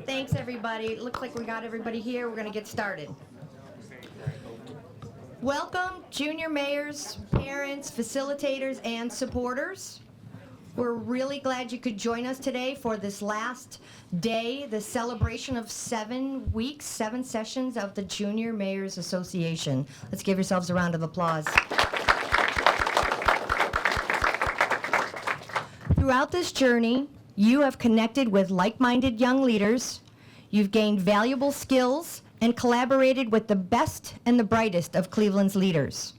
Thanks, everybody. It looks like we got everybody here. We're going to get started. Welcome, junior mayors, parents, facilitators, and supporters. We're really glad you could join us today for this last day, the celebration of 7 weeks, 7 sessions of the Junior Mayors Association. Let's give yourselves a round of applause. Throughout this journey, you have connected with like-minded young leaders, you've gained valuable skills, and collaborated with the best and the brightest of Cleveland's leaders.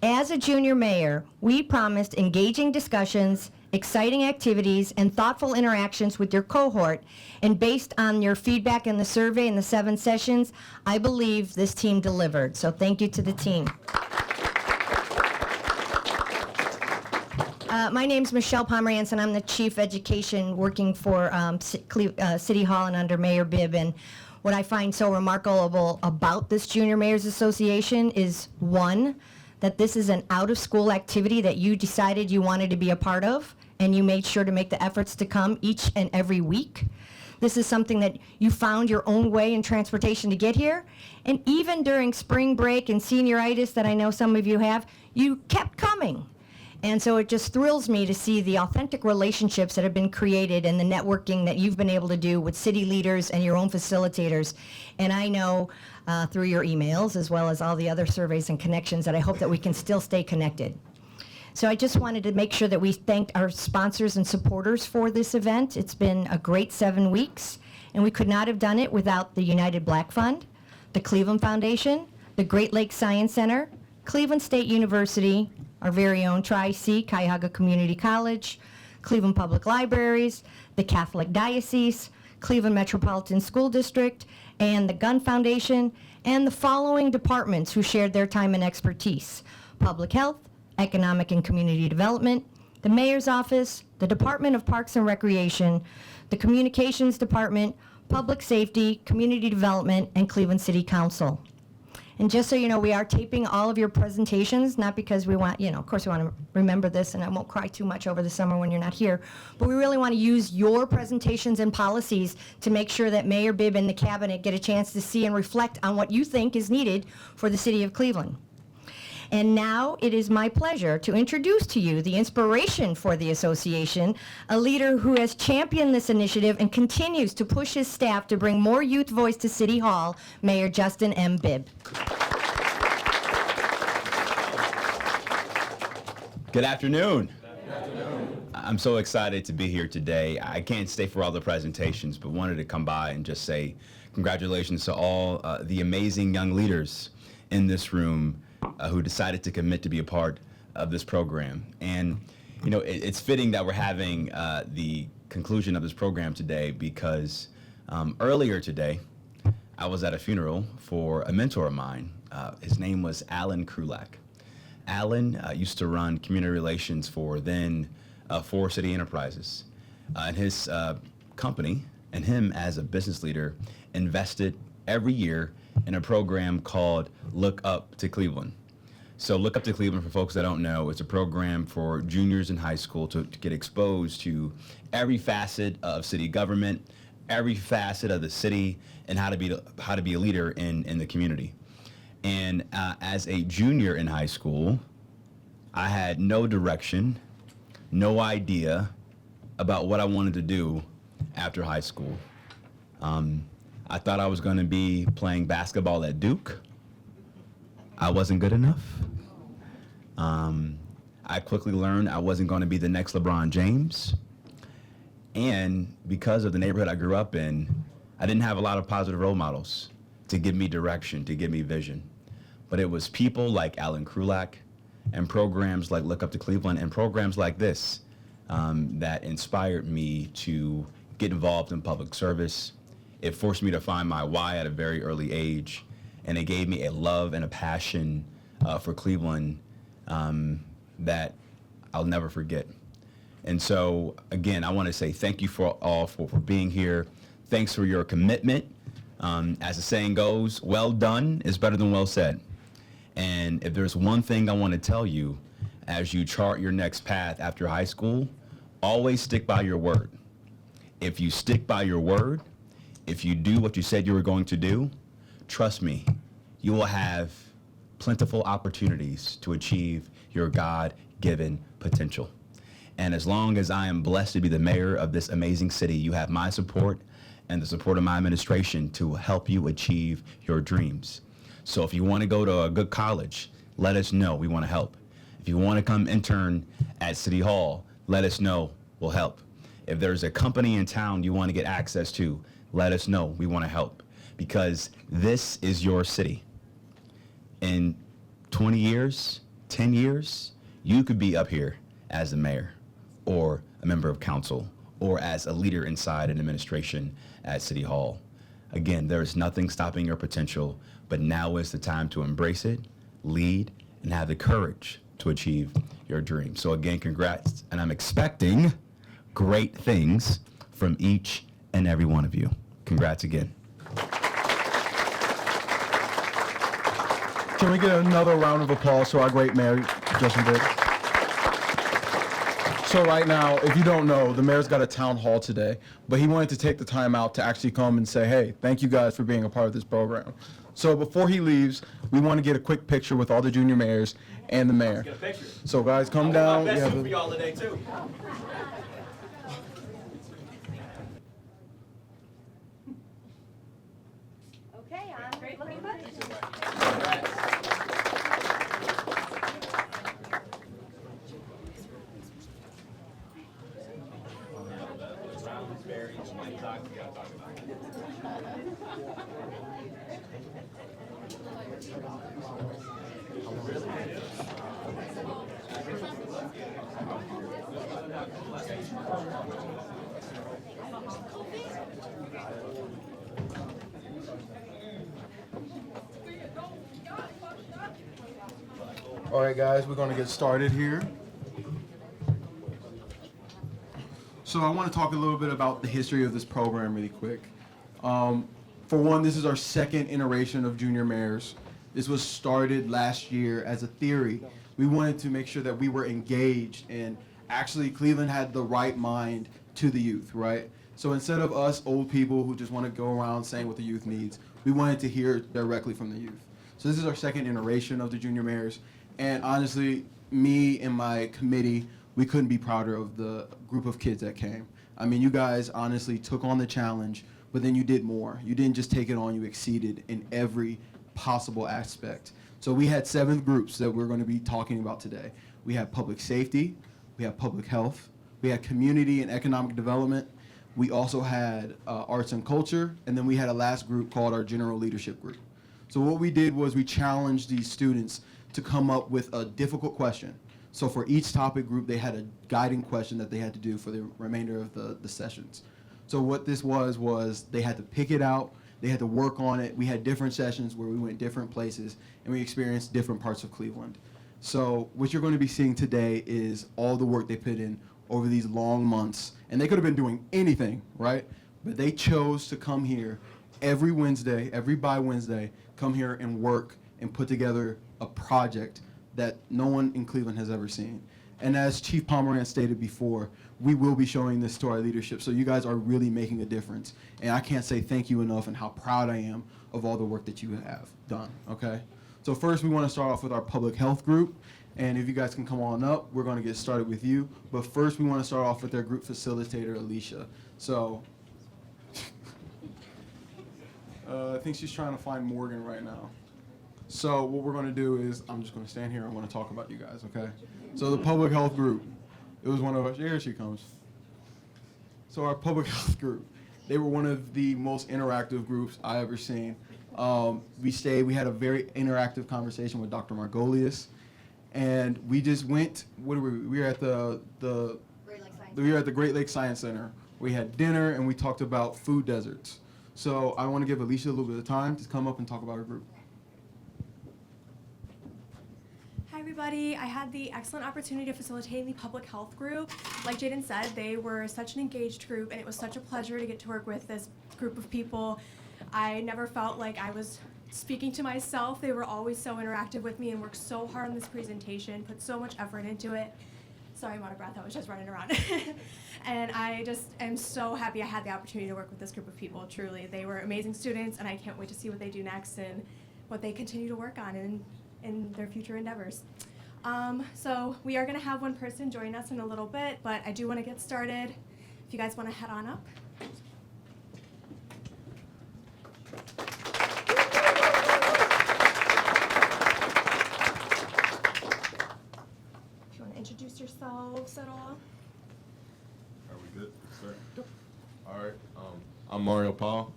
As a junior mayor, we promised engaging discussions, exciting activities, and thoughtful interactions with your cohort, and based on your feedback in the survey in the 7 sessions, I believe this team delivered, so thank you to the team. My name's Michelle Pomerantz, I'm the Chief Education working for City Hall and under Mayor Bibb. And what I find so remarkable about this Junior Mayors Association is, one, that this is an out-of-school activity that you decided you wanted to be a part of, and you made sure to make the efforts to come each and every week. This is something that you found your own way in transportation to get here. And even during spring break and senioritis that I know some of you have, you kept coming. And so it just thrills me to see the authentic relationships that have been created and the networking that you've been able to do with city leaders and your own facilitators. And I know through your emails, as well as all the other surveys and connections, that I hope that we can still stay connected. So I just wanted to make sure that we thanked our sponsors and supporters for this event. It's been a great 7 weeks, and we could not have done it without the United Black Fund, the Cleveland Foundation, the Great Lakes Science Center, Cleveland State University, our very own Tri-C, Cuyahoga Community College, Cleveland Public Libraries, the Catholic Diocese, Cleveland Metropolitan School District, and the Gun Foundation, and the following departments who shared their time and expertise: Public Health, Economic and Community Development, the Mayor's Office, the Department of Parks and Recreation, the Communications Department, Public Safety, Community Development, and Cleveland City Council. And just so you know, we are taping all of your presentations, not because we want, of course we want to remember this, and I won't cry too much over the summer when you're not here, but we really want to use your presentations and policies to make sure that Mayor Bibb and the cabinet get a chance to see and reflect on what you think is needed for the city of Cleveland. And now it is my pleasure to introduce to you the inspiration for the association, a leader who has championed this initiative and continues to push his staff to bring more youth voice to City Hall, Mayor Justin M. Bibb. Good afternoon. I'm so excited to be here today. I can't stay for all the presentations, but wanted to come by and just say congratulations to all the amazing young leaders in this room who decided to commit to be a part of this program. And it's fitting that we're having the conclusion of this program today because earlier today I was at a funeral for a mentor of mine. His name was Alan Krulak. Alan used to run community relations for then Forest City Enterprises. And his company and him as a business leader invested every year in a program called Look Up to Cleveland. So Look Up to Cleveland, for folks that don't know, it's a program for juniors in high school to get exposed to every facet of city government, every facet of the city, and how to be a leader in the community. And as a junior in high school, I had no direction, no idea about what I wanted to do after high school. I thought I was going to be playing basketball at Duke. I wasn't good enough. I quickly learned I wasn't going to be the next LeBron James. And because of the neighborhood I grew up in, I didn't have a lot of positive role models to give me direction, to give me vision. But it was people like Alan Krulak and programs like Look Up to Cleveland and programs like this that inspired me to get involved in public service. It forced me to find my why at a very early age, and it gave me a love and a passion for Cleveland that I'll never forget. And so, again, I want to say thank you for being here. Thanks for your commitment. As the saying goes, well done is better than well said. And if there's one thing I want to tell you as you chart your next path after high school, always stick by your word. If you stick by your word, if you do what you said you were going to do, trust me, you will have plentiful opportunities to achieve your God-given potential. And as long as I am blessed to be the mayor of this amazing city, you have my support and the support of my administration to help you achieve your dreams. So if you want to go to a good college, let us know. We want to help. If you want to come intern at City Hall, let us know. We'll help. If there's a company in town you want to get access to, let us know. We want to help. Because this is your city. In 20 years, 10 years, you could be up here as the mayor or a member of council or as a leader inside an administration at City Hall. Again, there is nothing stopping your potential, but now is the time to embrace it, lead, and have the courage to achieve your dream. So again, congrats, and I'm expecting great things from each and every one of you. Congrats again. Can we get another round of applause for our great mayor, Justin Biggs? So right now, if you don't know, the mayor's got a town hall today, but he wanted to take the time out to actually come and say, hey, thank you guys for being a part of this program. So before he leaves, we want to get a quick picture with all the junior mayors and the mayor. Get a picture. So guys, come down. My We best have suit a- for y'all today too. Okay, I'm looking good. All right, guys, we're going to get started here. So I want to talk a little bit about the history of this program really quick. For one, this is our second iteration of junior mayors. This was started last year as a theory. We wanted to make sure that we were engaged and actually Cleveland had the right mind to the youth, right? So instead of us old people who just want to go around saying what the youth needs, we wanted to hear directly from the youth. So this is our second iteration of the junior mayors. And honestly, me and my committee, we couldn't be prouder of the group of kids that came. I mean, you guys honestly took on the challenge, but then you did more. You didn't just take it on, you exceeded in every possible aspect. So we had 7 groups that we're going to be talking about today. We have public safety, we have public health, we had community and economic development, we also had arts and culture, and then we had a last group called our general leadership group. So what we did was we challenged these students to come up with a difficult question. So for each topic group, they had a guiding question that they had to do for the remainder of the sessions. So what this was they had to pick it out, they had to work on it. We had different sessions where we went different places and we experienced different parts of Cleveland. So what you're going to be seeing today is all the work they put in over these long months. And they could have been doing anything, right? But they chose to come here every Wednesday, every bi-Wednesday, come here and work and put together a project that no one in Cleveland has ever seen. And as Chief Pomerantz stated before, we will be showing this to our leadership. So you guys are really making a difference. And I can't say thank you enough and how proud I am of all the work that you have done, okay? So first we want to start off with our public health group. And if you guys can come on up, we're going to get started with you. But first we want to start off with their group facilitator, Alicia. So I think she's trying to find Morgan right now. So what we're going to do is, I'm just going to stand here and I want to talk about you guys, okay? So the public health group, it was one of us, here she comes. So our public health group, they were one of the most interactive groups I ever seen. We had a very interactive conversation with Dr. Margolius, and we just went, we were at the Great Lakes Science Center. We had dinner and we talked about food deserts. So I want to give Alicia a little bit of time to come up and talk about her group. Hi everybody, I had the excellent opportunity to facilitate the public health group. Like Jaden said, they were such an engaged group and it was such a pleasure to get to work with this group of people. I never felt like I was speaking to myself. They were always so interactive with me and worked so hard on this presentation, put so much effort into it. Sorry, I'm out of breath. I was just running around. And I just am so happy I had the opportunity to work with this group of people. Truly, they were amazing students, and I can't wait to see what they do next and what they continue to work on in their future endeavors. So we are going to have one person join us in a little bit, but I do want to get started. If you guys want to head on up. If you want to introduce yourselves at all. Are we good? Sir? All right. I'm Mario Paul.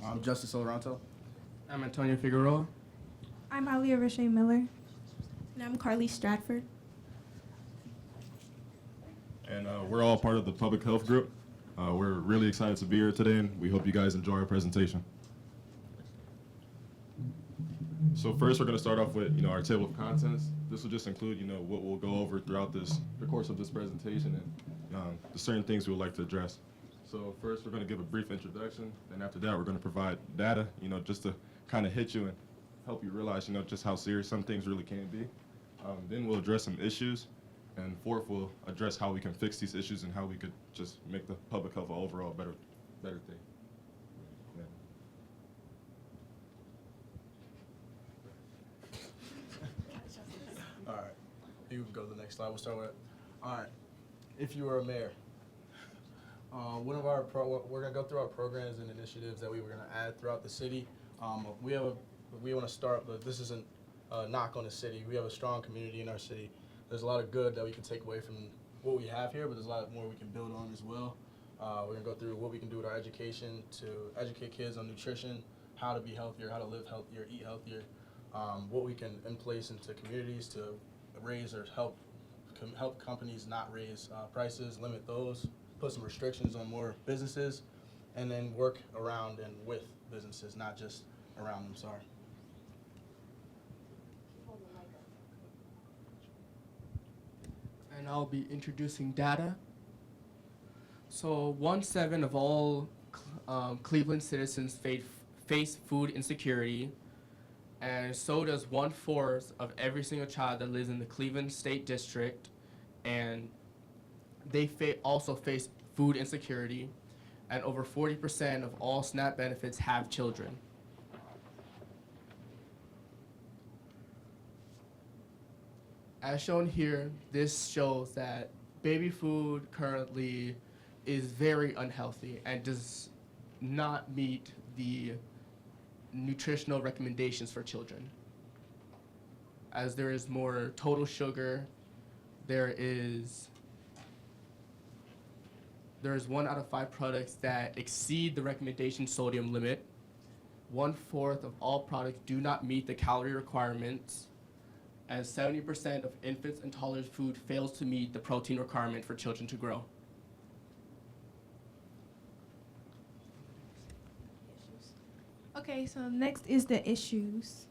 I'm Justice Olaranto. I'm Antonio Figueroa. I'm Alia Rashay Miller. And I'm Carly Stratford. And we're all part of the public health group. We're really excited to be here today, and we hope you guys enjoy our presentation. So first, we're going to start off with, our table of contents. This will just include, what we'll go over throughout the course of this presentation, and the certain things we would like to address. So first, we're going to give a brief introduction, and after that, we're going to provide data, just to kind of hit you and help you realize, just how serious some things really can be. Then we'll address some issues, and fourth, we'll address how we can fix these issues and how we could just make the public health an overall better thing. Yeah. All right. You can go to the next slide. We'll start with. All right. If you were a mayor, one of our we're gonna go through our programs and initiatives that we were gonna add throughout the city. We want to start, but this isn't a knock on the city. We have a strong community in our city. There's a lot of good that we can take away from what we have here, but there's a lot more we can build on as well. We're gonna go through what we can do with our education to educate kids on nutrition, how to be healthier, how to live healthier, eat healthier. What we can in place into communities to raise or help companies not raise prices, limit those, put some restrictions on more businesses, and then work around and with businesses, not just around them. Sorry. And I'll be introducing data. So 1/7 of all Cleveland citizens face food insecurity, and so does 1/4 of every single child that lives in the Cleveland State District, and they also face food insecurity, and over 40% of all SNAP benefits have children. As shown here, this shows that baby food currently is very unhealthy and does not meet the nutritional recommendations for children. As there is more total sugar, there is 1 out of 5 products that exceed the recommendation sodium limit. 1/4 of all products do not meet the calorie requirements, and 70% of infants and toddlers' food fails to meet the protein requirement for children to grow. Okay, so next is the issues.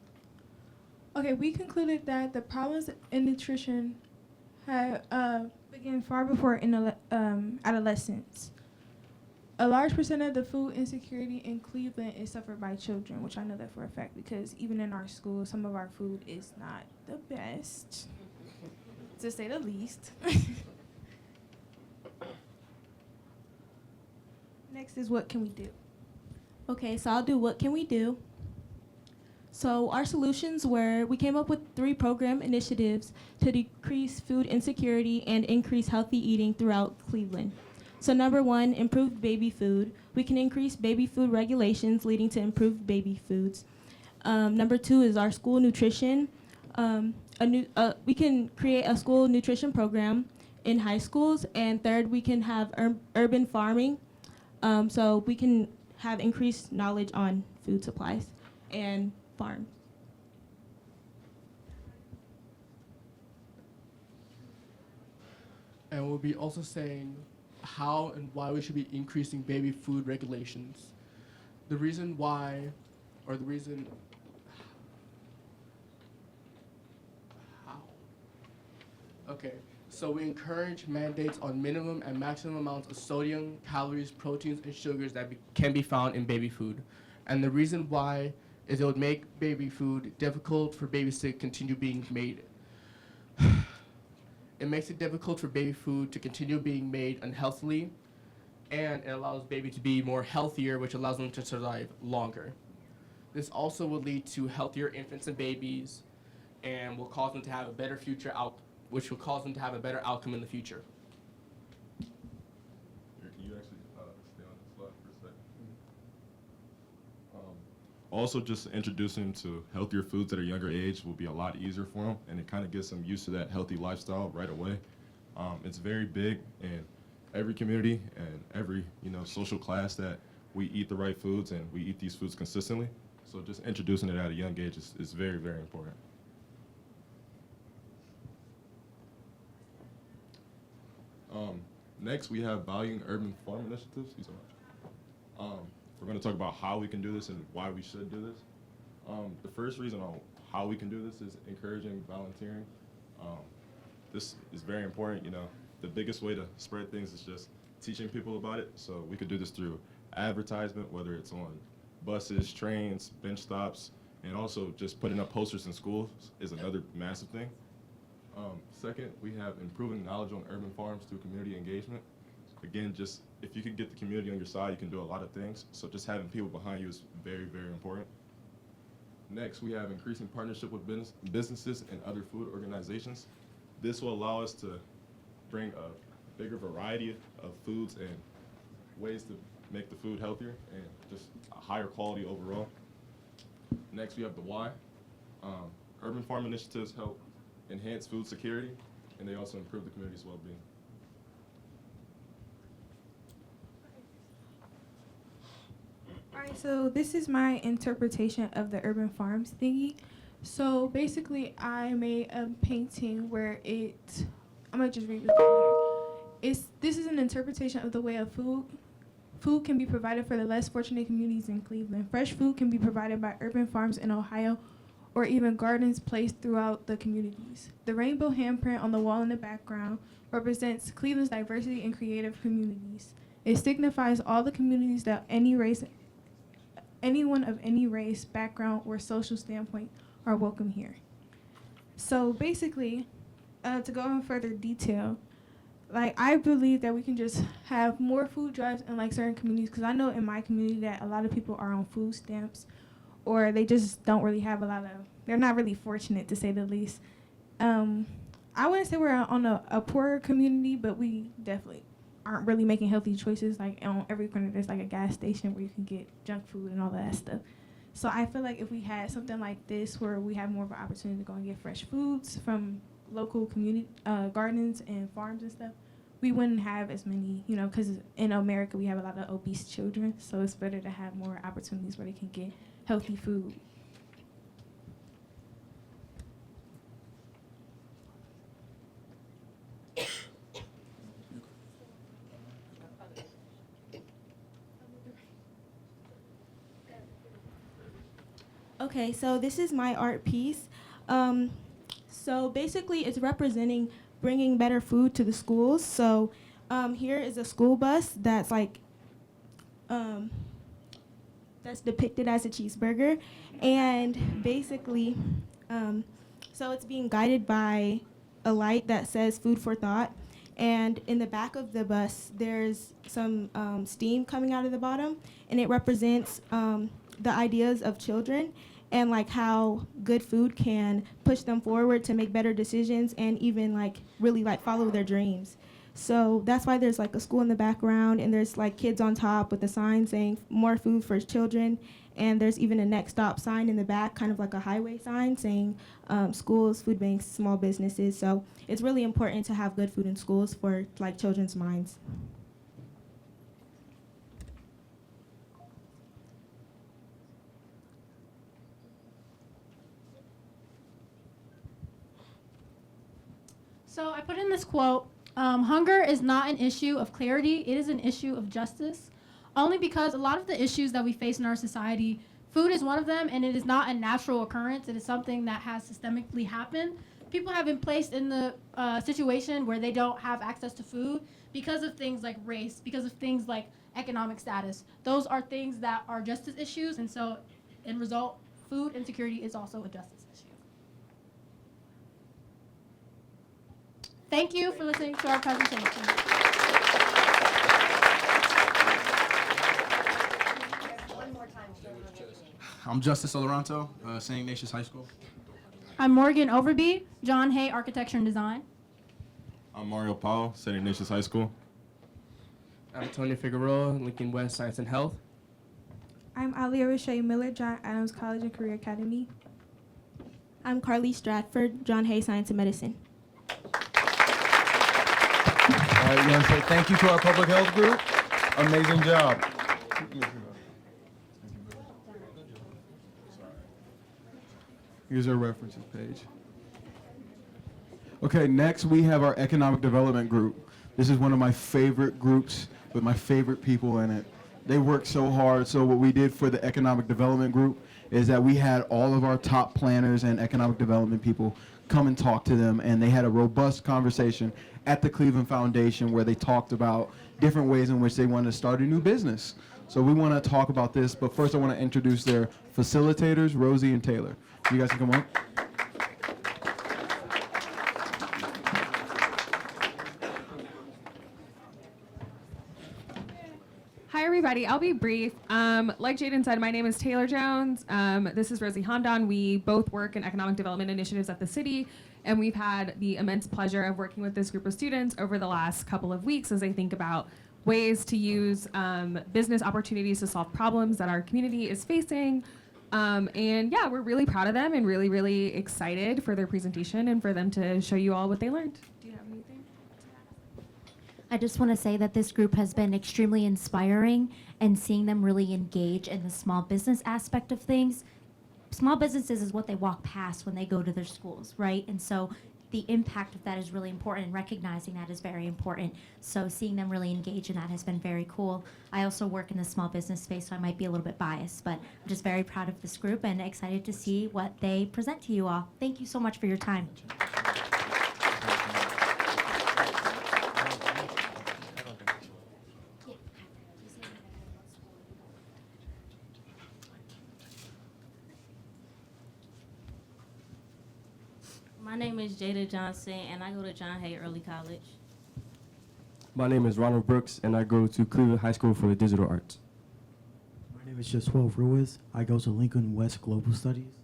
Okay, we concluded that the problems in nutrition have began far before adolescence. A large percent of the food insecurity in Cleveland is suffered by children, which I know that for a fact because even in our school, some of our food is not the best, to say the least. Next is what can we do? Okay, so I'll do what can we do. So our solutions were, we came up with 3 program initiatives to decrease food insecurity and increase healthy eating throughout Cleveland. So number 1, improved baby food. We can increase baby food regulations leading to improved baby foods. Number 2 is our school nutrition. We can create a school nutrition program in high schools. And third, we can have urban farming. So we can have increased knowledge on food supplies and farms. And we'll be also saying how and why we should be increasing baby food regulations. The reason why, or the reason how. Okay, so we encourage mandates on minimum and maximum amounts of sodium, calories, proteins, and sugars that can be found in baby food. And the reason why is it would make baby food difficult for babies to continue being made. It makes it difficult for baby food to continue being made unhealthily, and it allows baby to be more healthier, which allows them to survive longer. This also will lead to healthier infants and babies, and will cause them to have a better future which will cause them to have a better outcome in the future. Here, can you actually stay on this slide for a second? Also, just introducing them to healthier foods at a younger age will be a lot easier for them, and it kind of gets them used to that healthy lifestyle right away. It's very big in every community and every social class that we eat the right foods and we eat these foods consistently. So just introducing it at a young age is very, very important. Next, we have valuing urban farm initiatives. We're going to talk about how we can do this and why we should do this. The first reason on how we can do this is encouraging volunteering. This is very important. The biggest way to spread things is just teaching people about it. So we could do this through advertisement, whether it's on buses, trains, bench stops, and also just putting up posters in schools is another massive thing. Second, we have improving knowledge on urban farms through community engagement. Again, just if you can get the community on your side, you can do a lot of things. So just having people behind you is very, very important. Next, we have increasing partnership with businesses and other food organizations. This will allow us to bring a bigger variety of foods and ways to make the food healthier and just a higher quality overall. Next, we have the why. Urban farm initiatives help enhance food security, and they also improve the community's well-being. All right, so this is my interpretation of the urban farms thingy. So basically, I made a painting where I'm gonna just read this here. This is an interpretation of the way of food can be provided for the less fortunate communities in Cleveland. Fresh food can be provided by urban farms in Ohio, or even gardens placed throughout the communities. The rainbow handprint on the wall in the background represents Cleveland's diversity and creative communities. It signifies all the communities that anyone of any race, background, or social standpoint are welcome here. So basically, to go in further detail, I believe that we can just have more food drives in certain communities, because I know in my community that a lot of people are on food stamps, or they just don't really have they're not really fortunate, to say the least. I wouldn't say we're on a poorer community, but we definitely aren't really making healthy choices. On every corner there's a gas station where you can get junk food and all that stuff. So I feel like if we had something like this where we have more of an opportunity to go and get fresh foods from local community gardens and farms and stuff, we wouldn't have as many, because in America we have a lot of obese children, so it's better to have more opportunities where they can get healthy food. Okay, so this is my art piece. So basically, it's representing bringing better food to the schools. So here is a school bus that's that's depicted as a cheeseburger, and basically, so it's being guided by a light that says "Food for Thought." And in the back of the bus, there's some steam coming out of the bottom, and it represents the ideas of children and how good food can push them forward to make better decisions and even really follow their dreams. So that's why there's a school in the background, and there's kids on top with a sign saying more food for children, and there's even a next stop sign in the back, kind of like a highway sign saying schools, food banks, small businesses. So it's really important to have good food in schools for children's minds. So I put in this quote, hunger is not an issue of clarity, it is an issue of justice. Only because a lot of the issues that we face in our society, food is one of them, and it is not a natural occurrence. It is something that has systemically happened. People have been placed in the situation where they don't have access to food because of things like race, because of things like economic status. Those are things that are justice issues, and so, in result, food insecurity is also a justice issue. Thank you for listening to our presentation. I'm Justice Oloranto, St. Ignatius High School. I'm Morgan Overby, John Hay Architecture and Design. I'm Mario Powell, St. Ignatius High School. I'm Tony Figueroa, Lincoln West Science and Health. I'm Alia Rashay Miller, John Adams College and Career Academy. I'm Carly Stratford, John Hay Science and Medicine. All right, you want to say thank you to our public health group? Amazing job. Here's our references page. Okay, next we have our economic development group. This is one of my favorite groups with my favorite people in it. They work so hard. So what we did for the economic development group is that we had all of our top planners and economic development people come and talk to them, and they had a robust conversation at the Cleveland Foundation where they talked about different ways in which they wanted to start a new business. So we want to talk about this, but first I want to introduce their facilitators, Rosie and Taylor. You guys can come on. Hi, everybody. I'll be brief. Like Jaden said, my name is Taylor Jones. This is Rosie Hondon. We both work in economic development initiatives at the city, and we've had the immense pleasure of working with this group of students over the last couple of weeks as they think about ways to use business opportunities to solve problems that our community is facing. And yeah, we're really proud of them and really, really excited for their presentation and for them to show you all what they learned. Do you have anything? I just want to say that this group has been extremely inspiring, and seeing them really engage in the small business aspect of things. Small businesses is what they walk past when they go to their schools, right? And so the impact of that is really important, and recognizing that is very important. So seeing them really engage in that has been very cool. I also work in the small business space, so I might be a little bit biased, but I'm just very proud of this group and excited to see what they present to you all. Thank you so much for your time. My name is Jada Johnson, and I go to John Hay Early College. My name is Ronald Brooks, and I go to Cleveland High School for the Digital Arts. My name is Joshua Ruiz. I go to Lincoln West Global Studies.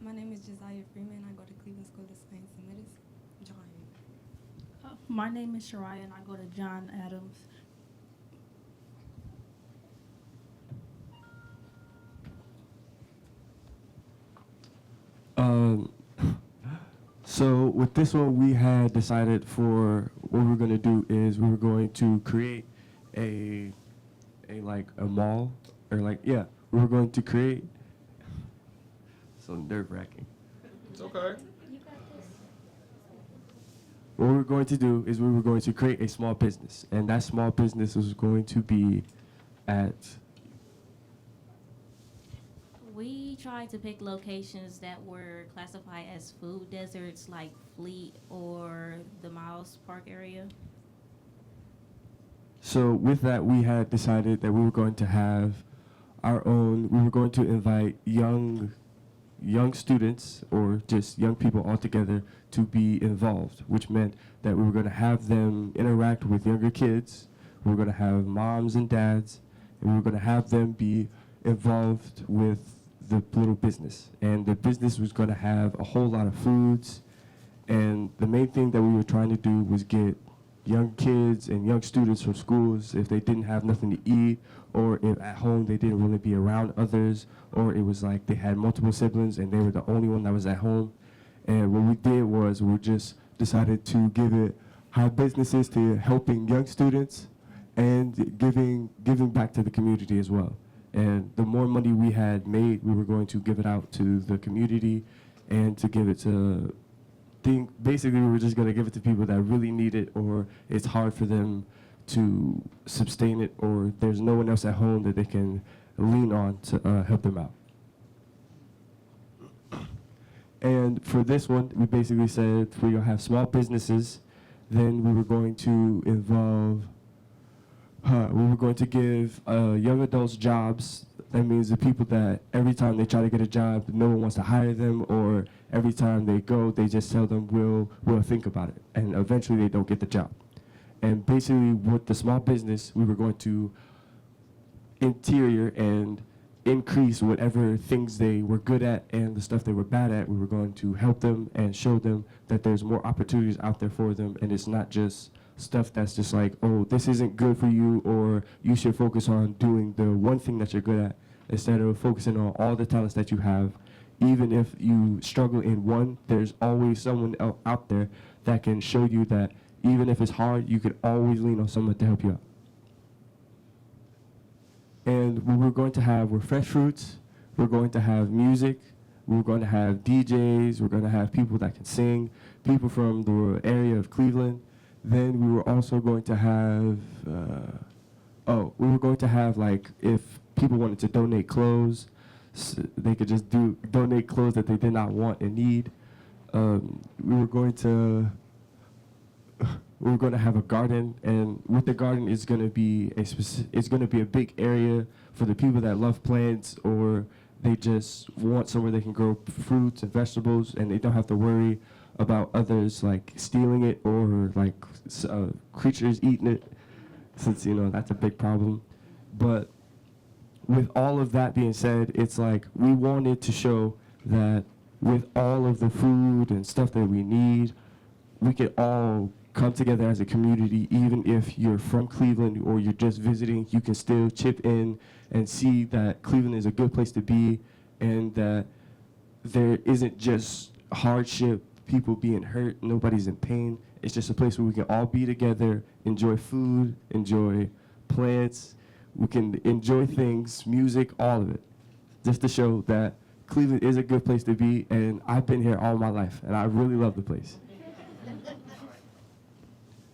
My name is Josiah Freeman. I go to Cleveland School of Science and Medicine. John. My name is Shariah, and I go to John Adams. So with this one, we had decided for what we were going to do is we were going to create a mall, or we were going to create. So nerve-wracking. It's okay. What we were going to do is we were going to create a small business, and that small business was going to be at. We tried to pick locations that were classified as food deserts, like Fleet or the Miles Park area. So with that, we had decided that we were going to have our own. We were going to invite young students or just young people altogether to be involved, which meant that we were going to have them interact with younger kids. We were going to have moms and dads, and we were going to have them be involved with the little business. And the business was going to have a whole lot of foods. And the main thing that we were trying to do was get young kids and young students from schools, if they didn't have nothing to eat, or if at home they didn't really be around others, or it was like they had multiple siblings and they were the only one that was at home. And what we did was we just decided to give it high businesses to helping young students and giving back to the community as well. And the more money we had made, we were going to give it out to the community and to give it to basically we were just going to give it to people that really need it, or it's hard for them to sustain it, or there's no one else at home that they can lean on to help them out. And for this one, we basically said we're going to have small businesses, then we were going to involve we were going to give young adults jobs That means the people that every time they try to get a job, no one wants to hire them, or every time they go, they just tell them, we'll think about it. And eventually they don't get the job. And basically with the small business, we were going to interior and increase whatever things they were good at and the stuff they were bad at. We were going to help them and show them that there's more opportunities out there for them, and it's not just stuff that's just like, oh, this isn't good for you, or you should focus on doing the one thing that you're good at instead of focusing on all the talents that you have. Even if you struggle in one, there's always someone out there that can show you that even if it's hard, you could always lean on someone to help you out. And what we're going to have were fresh fruits, we're going to have music, we're going to have DJs, we're going to have people that can sing, people from the area of Cleveland. Then we were also going to have, we were going to have, like, if people wanted to donate clothes, they could just donate clothes that they did not want and need. We were going to have a garden, and with the garden it's going to be a big area for the people that love plants, or they just want somewhere they can grow fruits and vegetables, and they don't have to worry about others like stealing it or like creatures eating it, since that's a big problem. But with all of that being said, it's like we wanted to show that with all of the food and stuff that we need, we could all come together as a community. Even if you're from Cleveland or you're just visiting, you can still chip in and see that Cleveland is a good place to be, and that there isn't just hardship, people being hurt, nobody's in pain. It's just a place where we can all be together, enjoy food, enjoy plants, we can enjoy things, music, all of it, just to show that Cleveland is a good place to be, and I've been here all my life, and I really love the place.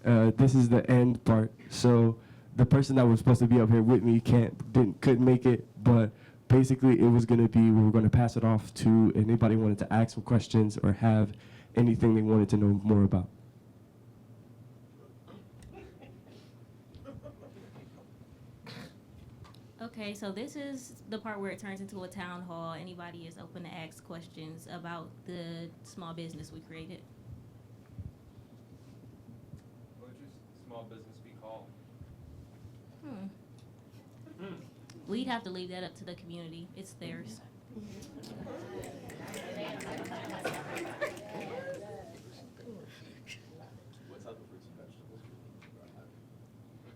This is the end part, so the person that was supposed to be up here with me couldn't make it, but basically it was going to be, we were going to pass it off to anybody who wanted to ask some questions or have anything they wanted to know more about. Okay, so this is the part where it turns into a town hall. Anybody is open to ask questions about the small business we created. What would your small business be called? We'd have to leave that up to the community. It's theirs. What type of fruits and vegetables?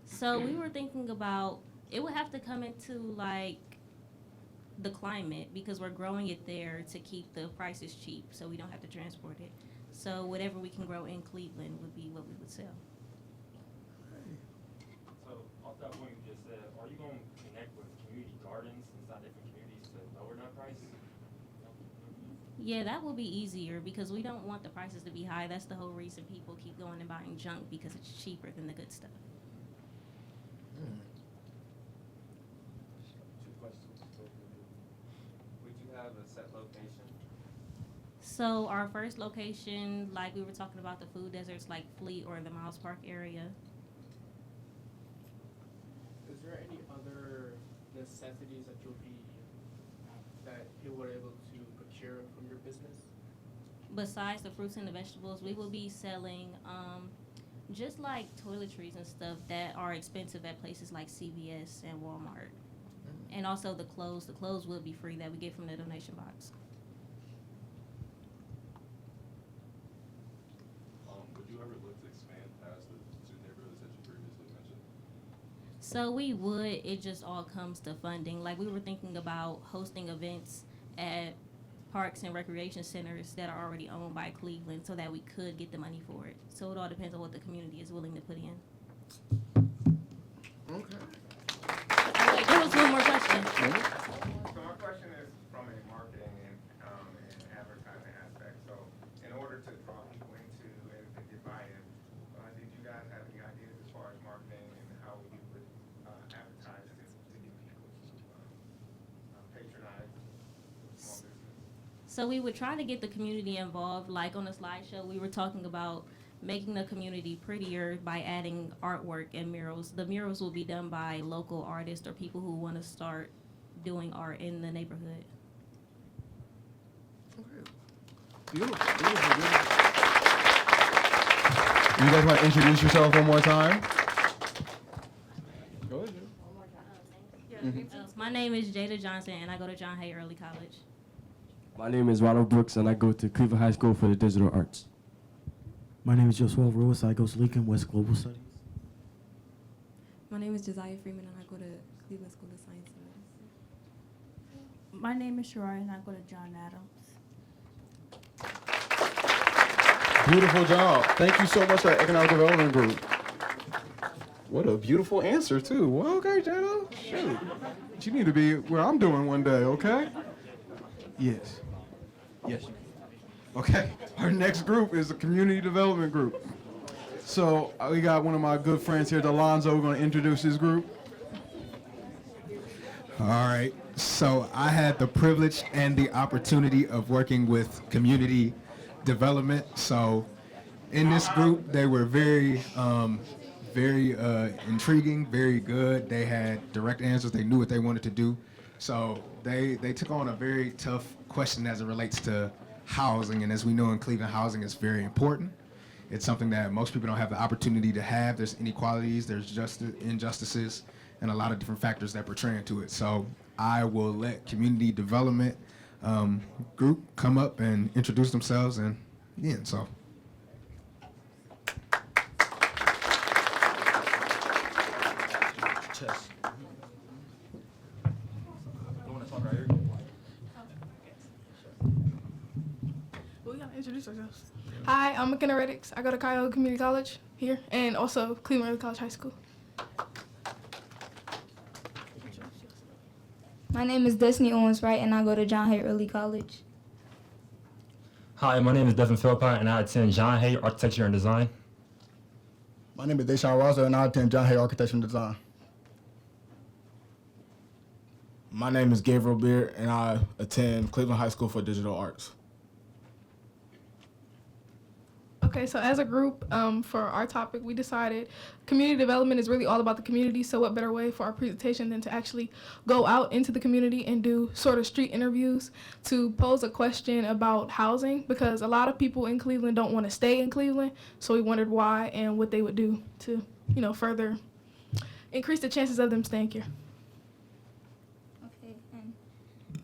So we were thinking about, it would have to come into like the climate, because we're growing it there to keep the prices cheap so we don't have to transport it. So whatever we can grow in Cleveland would be what we would sell. So off that point you just said, are you going to connect with community gardens inside different communities to lower that price? Yeah, that will be easier because we don't want the prices to be high. That's the whole reason people keep going and buying junk, because it's cheaper than the good stuff. Two questions. Would you have a set location? So our first location, like we were talking about the food deserts, like Fleet or the Miles Park area. Is there any other necessities that you were able to procure from your business? Besides the fruits and the vegetables, we will be selling just like toiletries and stuff that are expensive at places like CVS and Walmart. And also the clothes. The clothes will be free that we get from the donation box. Would you ever look to expand past the two neighborhoods that you previously mentioned? So we would, it just all comes to funding. Like we were thinking about hosting events at parks and recreation centers that are already owned by Cleveland so that we could get the money for it. So it all depends on what the community is willing to put in. Okay. There was one more question. So my question is from a marketing and advertising aspect. So in order to draw people into and get buy-in, did you guys have any ideas as far as marketing and how you would advertise to get people to patronize small business? So we would try to get the community involved. Like on the slideshow, we were talking about making the community prettier by adding artwork and murals. The murals will be done by local artists or people who want to start doing art in the neighborhood. Beautiful. You guys want to introduce yourself one more time? Go ahead. My name is Jada Johnson, and I go to John Hay Early College. My name is Ronald Brooks, and I go to Cleveland High School for the Digital Arts. My name is Joshua Ruiz. I go to Lincoln West Global Studies. My name is Josiah Freeman, and I go to Cleveland School of Science and Medicine. My name is Shariah, and I go to John Adams. Beautiful job. Thank you so much for that economic development group. What a beautiful answer, too. Well, okay, Jada. Shoot. You need to be where I'm doing one day, okay? Yes. Yes. Okay. Our next group is the community development group. So we got one of my good friends here, Delonzo. We're going to introduce his group. All right. So I had the privilege and the opportunity of working with community development. So in this group, they were very intriguing, very good. They had direct answers. They knew what they wanted to do. So they took on a very tough question as it relates to housing. And as we know in Cleveland, housing is very important. It's something that most people don't have the opportunity to have. There's inequalities, there's injustices, and a lot of different factors that portray into it. So I will let community development group come up and introduce themselves, and yeah, so. Chess. You want to talk right here? We gotta introduce ourselves. Hi, I'm McKenna Reddix. I go to Cuyahoga Community College here, and also Cleveland Early College High School. My name is Destiny Owens Wright, and I go to John Hay Early College. Hi, my name is Devin Philpott, and I attend John Hay Architecture and Design. My name is Deshaun Rosso, and I attend John Hay Architecture and Design. My name is Gabriel Beard, and I attend Cleveland High School for Digital Arts. Okay, so as a group, for our topic, we decided community development is really all about the community, so what better way for our presentation than to actually go out into the community and do sort of street interviews to pose a question about housing, because a lot of people in Cleveland don't want to stay in Cleveland, so we wondered why and what they would do to, further increase the chances of them staying here. Okay,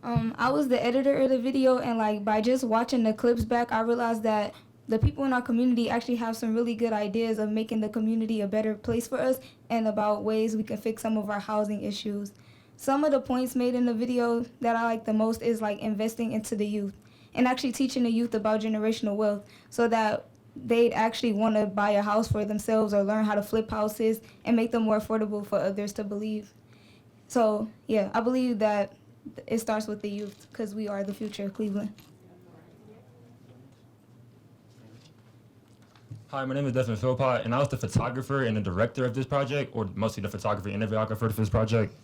and I was the editor of the video, and by just watching the clips back, I realized that the people in our community actually have some really good ideas of making the community a better place for us and about ways we can fix some of our housing issues. Some of the points made in the video that I like the most is investing into the youth and actually teaching the youth about generational wealth so that they'd actually want to buy a house for themselves or learn how to flip houses and make them more affordable for others to believe. So yeah, I believe that it starts with the youth because we are the future of Cleveland. Hi, my name is Devin Philpott, and I was the photographer and the director of this project, or mostly the photographer and the videographer for this project.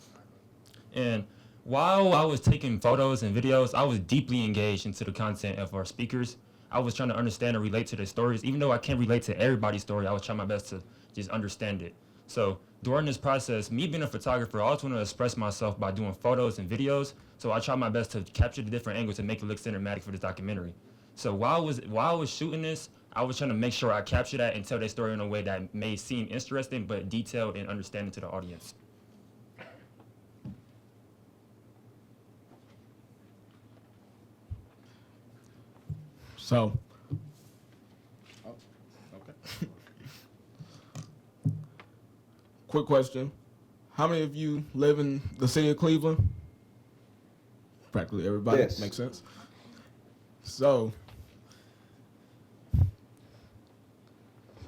And while I was taking photos and videos, I was deeply engaged into the content of our speakers. I was trying to understand and relate to their stories. Even though I can't relate to everybody's story, I was trying my best to just understand it. So during this process, me being a photographer, I always want to express myself by doing photos and videos. So I tried my best to capture the different angles and make it look cinematic for this documentary. So while I was shooting this, I was trying to make sure I capture that and tell their story in a way that may seem interesting but detailed and understanding to the audience. So, quick question. How many of you live in the city of Cleveland? Practically everybody. Yes. Makes sense. So,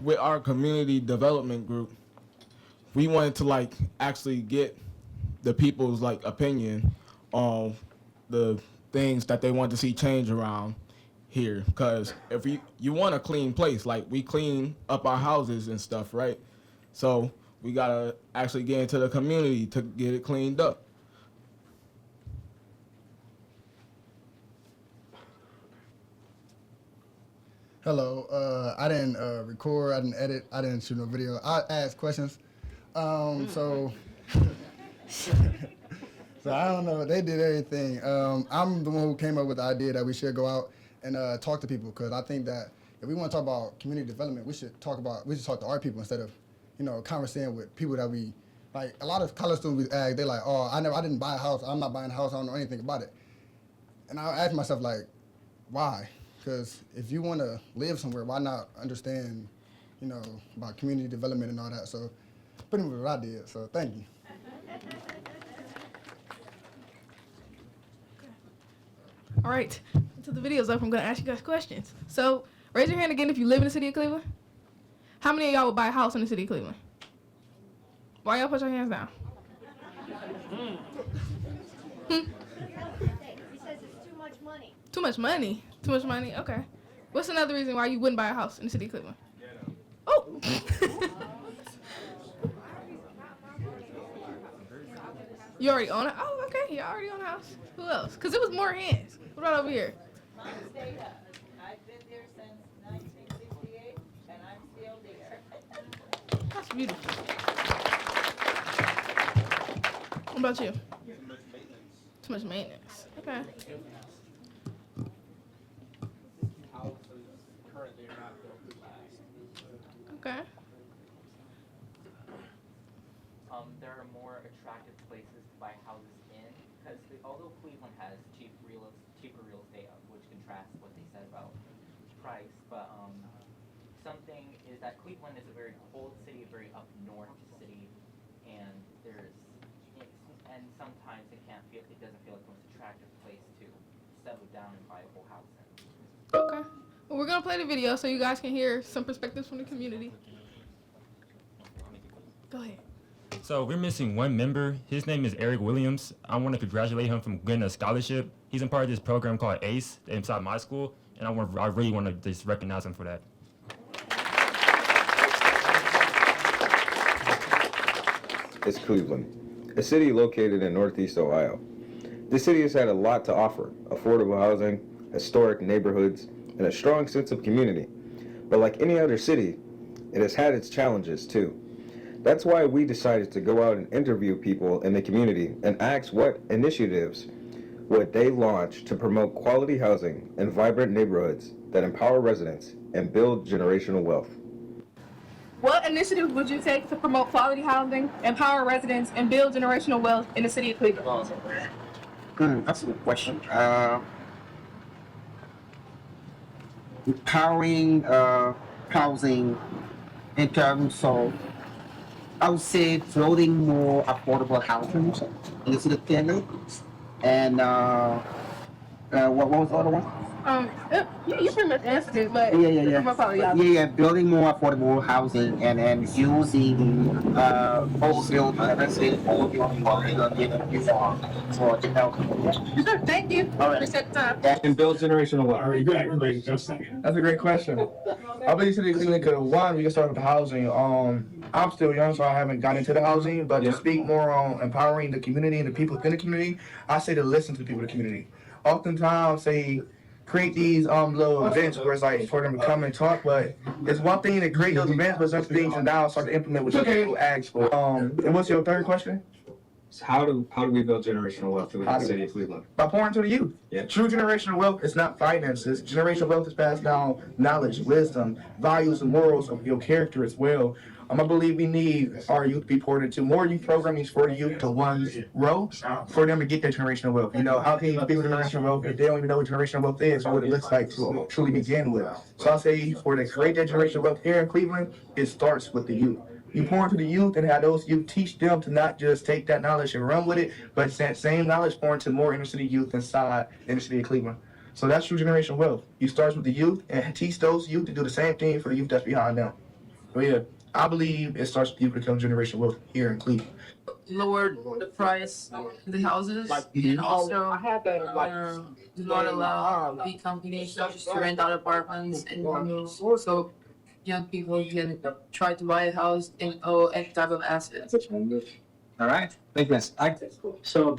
with our community development group, we wanted to actually get the people's opinion on the things that they want to see change around here. Because if you want a clean place, we clean up our houses and stuff, right? So we gotta actually get into the community to get it cleaned up. Hello. I didn't record. I didn't edit. I didn't shoot no video. I asked questions. So So I don't know. They did everything. I'm the one who came up with the idea that we should go out and talk to people, because I think that if we want to talk about community development, we should talk to our people instead of, conversating with people that we like. A lot of college students we ask, they're like, "Oh, I didn't buy a house. I'm not buying a house. I don't know anything about it." And I ask myself, like, why? Because if you want to live somewhere, why not understand, about community development and all that? So pretty much what I did. So thank you. All right, until the video's up, I'm gonna ask you guys questions. So raise your hand again if you live in the city of Cleveland. How many of y'all would buy a house in the city of Cleveland? Why y'all put your hands down? He says it's too much money. Too much money? Too much money? Okay. What's another reason why you wouldn't buy a house in the city of Cleveland? Oh! You already own it? Oh, okay. You already own a house. Who else? Because it was more hands. What about over here? I've been there since 1968, and I'm still there. That's beautiful. What about you? Too much maintenance. Okay. Okay. There are more attractive places to buy houses in, because although Cleveland has cheaper real estate, which contrasts what they said about price, but something is that Cleveland is a very cold city, a very up north city, and sometimes it doesn't feel like the most attractive place to settle down and buy a whole house in. Okay. Well, we're gonna play the video so you guys can hear some perspectives from the community. Go ahead. So we're missing one member. His name is Eric Williams. I want to congratulate him from getting a scholarship. He's in part of this program called ACE inside my school, and I really want to just recognize him for that. It's Cleveland, a city located in Northeast Ohio. This city has had a lot to offer: affordable housing, historic neighborhoods, and a strong sense of community. But like any other city, it has had its challenges too. That's why we decided to go out and interview people in the community and ask what initiatives would they launch to promote quality housing and vibrant neighborhoods that empower residents and build generational wealth. What initiatives would you take to promote quality housing, empower residents, and build generational wealth in the city of Cleveland? That's a good question. Empowering housing in terms of, I would say, building more affordable housing in the city of Cleveland. And what was the other one? You pretty much answered it, but Yeah, building more affordable housing and using wholesale for development. Sure, thank you. All right. Appreciate the time. And build generational wealth. That's a great question. I believe City of Cleveland could, one, we can start with the housing. I'm still young, so I haven't gotten into the housing, but to speak more on empowering the community and the people within the community, I say to listen to the people in the community. Oftentimes, say, create these little events where it's like for them to come and talk, but it's one thing to create those events, but it's other things to now start to implement what people ask for. And what's your third question? So how do we build generational wealth within the city of Cleveland? By pouring to the youth. Yeah. True generational wealth is not finances. Generational wealth is passed down knowledge, wisdom, values, and morals of your character as well. I believe we need our youth to be poured into more youth programming for the youth to one row for them to get their generational wealth. You know, how can you build generational wealth if they don't even know what generational wealth is or what it looks like to truly begin with? So I'll say for to create that generational wealth here in Cleveland, it starts with the youth. You pour into the youth and have those youth teach them to not just take that knowledge and run with it, but that same knowledge pour into more inner city youth inside the inner city of Cleveland. So that's true generational wealth. You start with the youth and teach those youth to do the same thing for the youth that's behind them. But yeah, I believe it starts with you to become generational wealth here in Cleveland. Lowered the price of the houses, and also do not allow big companies to rent out apartments, and so young people can try to buy a house and own any type of assets. All right, thank you. So a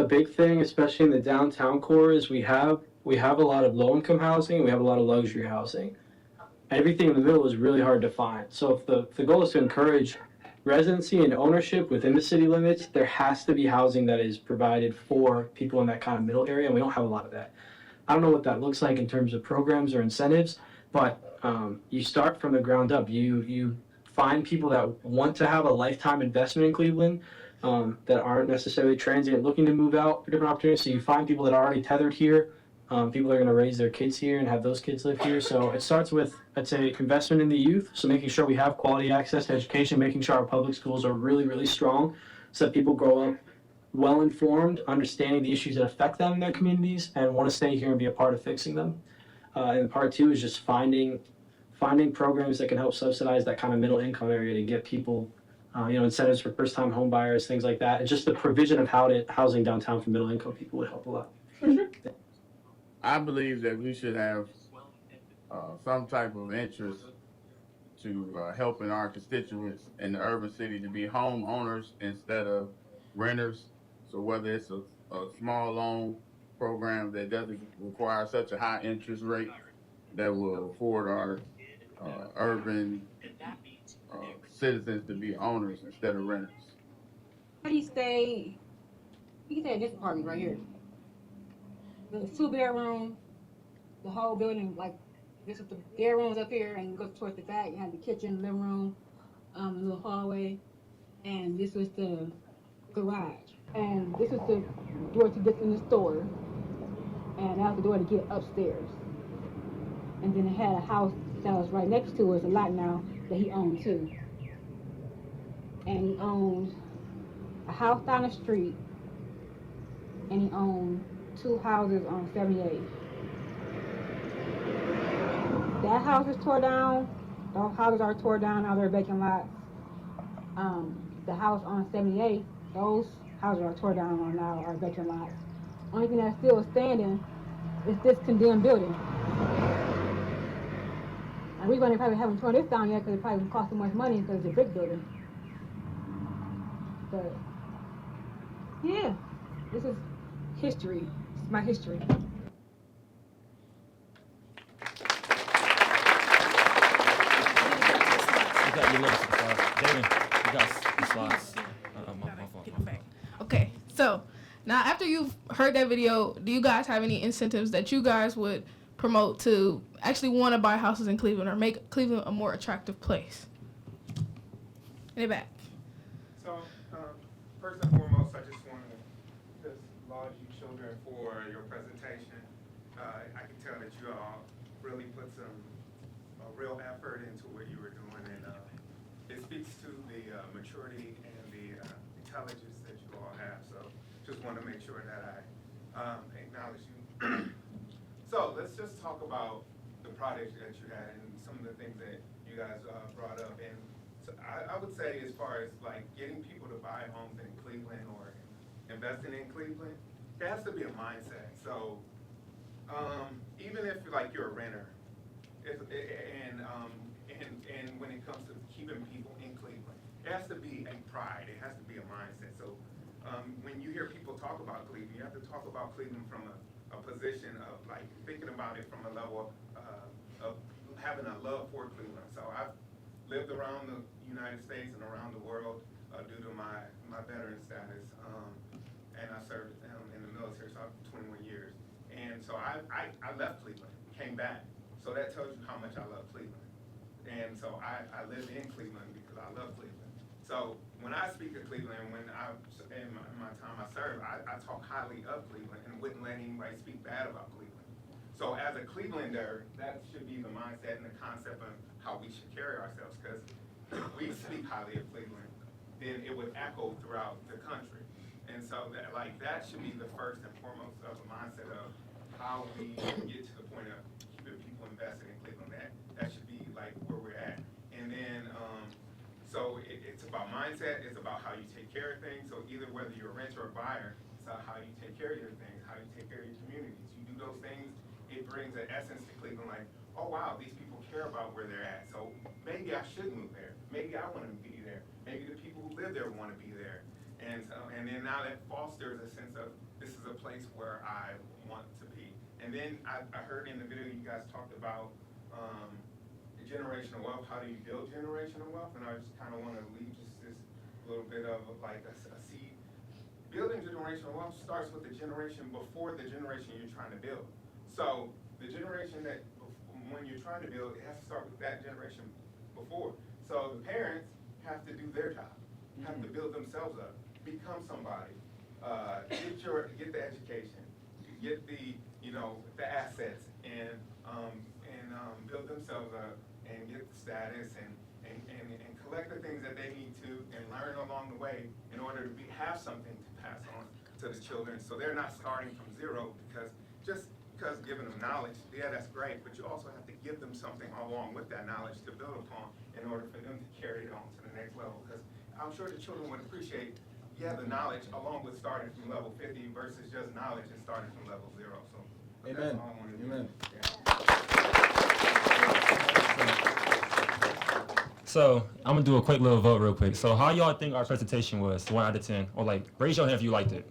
big thing, especially in the downtown core, is we have a lot of low-income housing, we have a lot of luxury housing. Everything in the middle is really hard to find. So if the goal is to encourage residency and ownership within the city limits, there has to be housing that is provided for people in that kind of middle area, and we don't have a lot of that. I don't know what that looks like in terms of programs or incentives, but you start from the ground up. You find people that want to have a lifetime investment in Cleveland, that aren't necessarily transient looking to move out for different opportunities. So you find people that are already tethered here. People are going to raise their kids here and have those kids live here. So it starts with, I'd say, investment in the youth. So making sure we have quality access to education, making sure our public schools are really, really strong so that people grow up well informed, understanding the issues that affect them in their communities and want to stay here and be a part of fixing them. And part two is just finding programs that can help subsidize that kind of middle income area to get people, incentives for first time home buyers, things like that. And just the provision of housing downtown for middle income people would help a lot. I believe that we should have some type of interest to helping our constituents in the urban city to be homeowners instead of renters. So whether it's a small loan program that doesn't require such a high interest rate that will afford our urban citizens to be owners instead of renters. How do you stay? You can stay in this apartment right here. The 2-bedroom, the whole building, like this is the bedrooms up here, and you go towards the back. You have the kitchen, living room, a little hallway, and this was the garage, and this was the door to get in the store, and that was the door to get upstairs. And then it had a house that was right next to us, a lot now that he owned too. And he owned a house down the street, and he owned 2 houses on 78. That house is tore down. Those houses are tore down, now they're vacant lots. The house on 78, those houses are tore down on now are vacant lots. Only thing that's still standing is this condemned building. And we probably haven't torn this down yet because it probably cost too much money because it's a brick building. But yeah, this is history. It's my history. You got your little slides. David, you got the slides. Get it back. Okay, so now after you've heard that video, do you guys have any incentives that you guys would promote to actually want to buy houses in Cleveland or make Cleveland a more attractive place? In the back. So, first and foremost, I just want to laud you children for your presentation. I can tell that you all really put some real effort into what you were doing, and it speaks to the maturity and the intelligence that you all have. So, just want to make sure that I acknowledge you. So, let's just talk about the projects that you had and some of the things that you guys brought up. And so I would say, as far as like getting people to buy homes in Cleveland or investing in Cleveland, there has to be a mindset. So even if like you're a renter, and when it comes to keeping people in Cleveland, it has to be a pride. It has to be a mindset. So when you hear people talk about Cleveland, you have to talk about Cleveland from a position of like thinking about it from a level of having a love for Cleveland. So I've lived around the United States and around the world due to my veteran status, and I served in the military, so I have 21 years. And so I left Cleveland, came back. So that tells you how much I love Cleveland. And so I live in Cleveland because I love Cleveland. So when I speak of Cleveland, when in my time I served, I talk highly of Cleveland and wouldn't let anybody speak bad about Cleveland. So as a Clevelander, that should be the mindset and the concept of how we should carry ourselves, because if we speak highly of Cleveland, then it would echo throughout the country. And so that should be the first and foremost of the mindset of how we get to the point of keeping people invested in Cleveland. That should be like where we're at. And then, so it's about mindset, it's about how you take care of things. So either whether you're a renter or a buyer, it's about how you take care of your things, how you take care of your communities. You do those things, it brings an essence to Cleveland, like, oh wow, these people care about where they're at. So maybe I should move there. Maybe I want to be there. Maybe the people who live there want to be there. And then now that fosters a sense of this is a place where I want to be. And then I heard in the video you guys talked about generational wealth, how do you build generational wealth? And I just kind of want to leave just this little bit of like a seed. Building generational wealth starts with the generation before the generation you're trying to build. So the generation that, when you're trying to build, it has to start with that generation before. So the parents have to do their job, have to build themselves up, become somebody, get the education, get the, the assets, and build themselves up and get the status and collect the things that they need to and learn along the way in order to have something to pass on to the children. So they're not starting from zero because giving them knowledge, yeah, that's great, but you also have to give them something along with that knowledge to build upon in order for them to carry it on to the next level. Because I'm sure the children would appreciate, the knowledge along with starting from level 50 versus just knowledge and starting from level 0. So Amen. that's all I want to do. Amen. So I'm gonna do a quick little vote real quick. So how y'all think our presentation was, 1 out of 10? Or like, raise your hand if you liked it.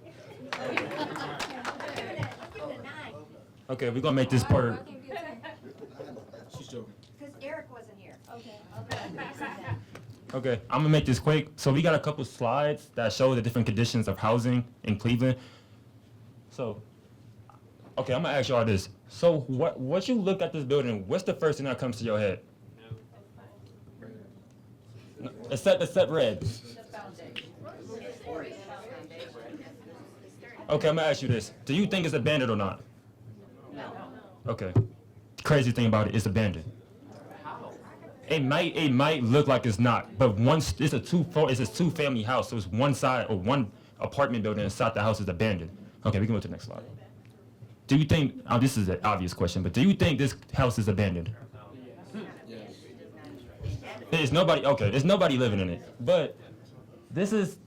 Okay, we're gonna make this part. She's joking. Because Eric wasn't here. Okay. Okay, I'm gonna make this quick. So we got a couple slides that show the different conditions of housing in Cleveland. So, okay, I'm gonna ask y'all this. So what you look at this building, what's the first thing that comes to your head? No, except red. Okay, I'm gonna ask you this. Do you think it's abandoned or not? No. Okay. Crazy thing about it, it's abandoned. It might look like it's not, but once it's a two-family house, so it's one side or one apartment building inside the house is abandoned. Okay, we can go to the next slide. Do you think? This is an obvious question, but do you think this house is abandoned? There's nobody. Okay, there's nobody living in it. But this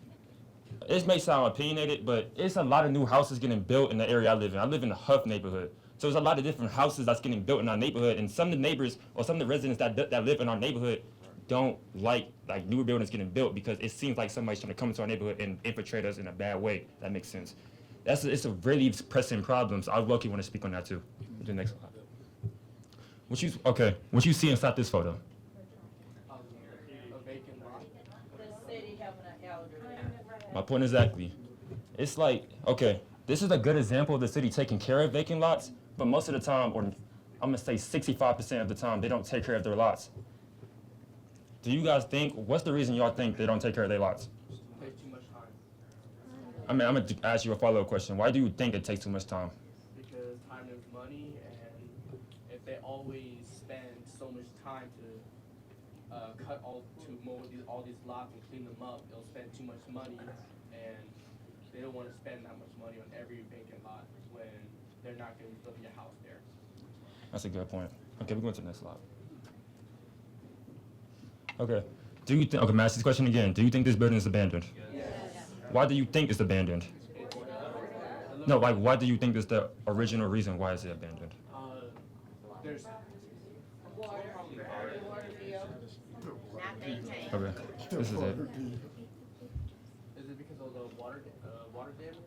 may sound opinionated, but it's a lot of new houses getting built in the area I live in. I live in the Huff neighborhood. So there's a lot of different houses that's getting built in our neighborhood, and some of the neighbors or some of the residents that live in our neighborhood don't like newer buildings getting built because it seems like somebody's trying to come into our neighborhood and infiltrate us in a bad way. That makes sense. It's a really pressing problem. So I lucky want to speak on that too. The next slide. What you see inside this photo? My point exactly. It's like, okay, this is a good example of the city taking care of vacant lots, but most of the time, or I'm gonna say 65% of the time, they don't take care of their lots. Do you guys think, what's the reason y'all think they don't take care of their lots? Takes too much time. I'm gonna ask you a follow-up question. Why do you think it takes too much time? Because time is money, and if they always spend so much time to mow all these lots and clean them up, they'll spend too much money, and they don't want to spend that much money on every vacant lot when they're not going to be building a house there. That's a good point. Okay, we're going to the next slide. Okay. Okay, I'm ask this question again. Do you think this building is abandoned? Yes. Why do you think it's abandoned? No, like, why do you think that's the original reason why is it abandoned? There's Okay, this is it. Is it because of the water damage?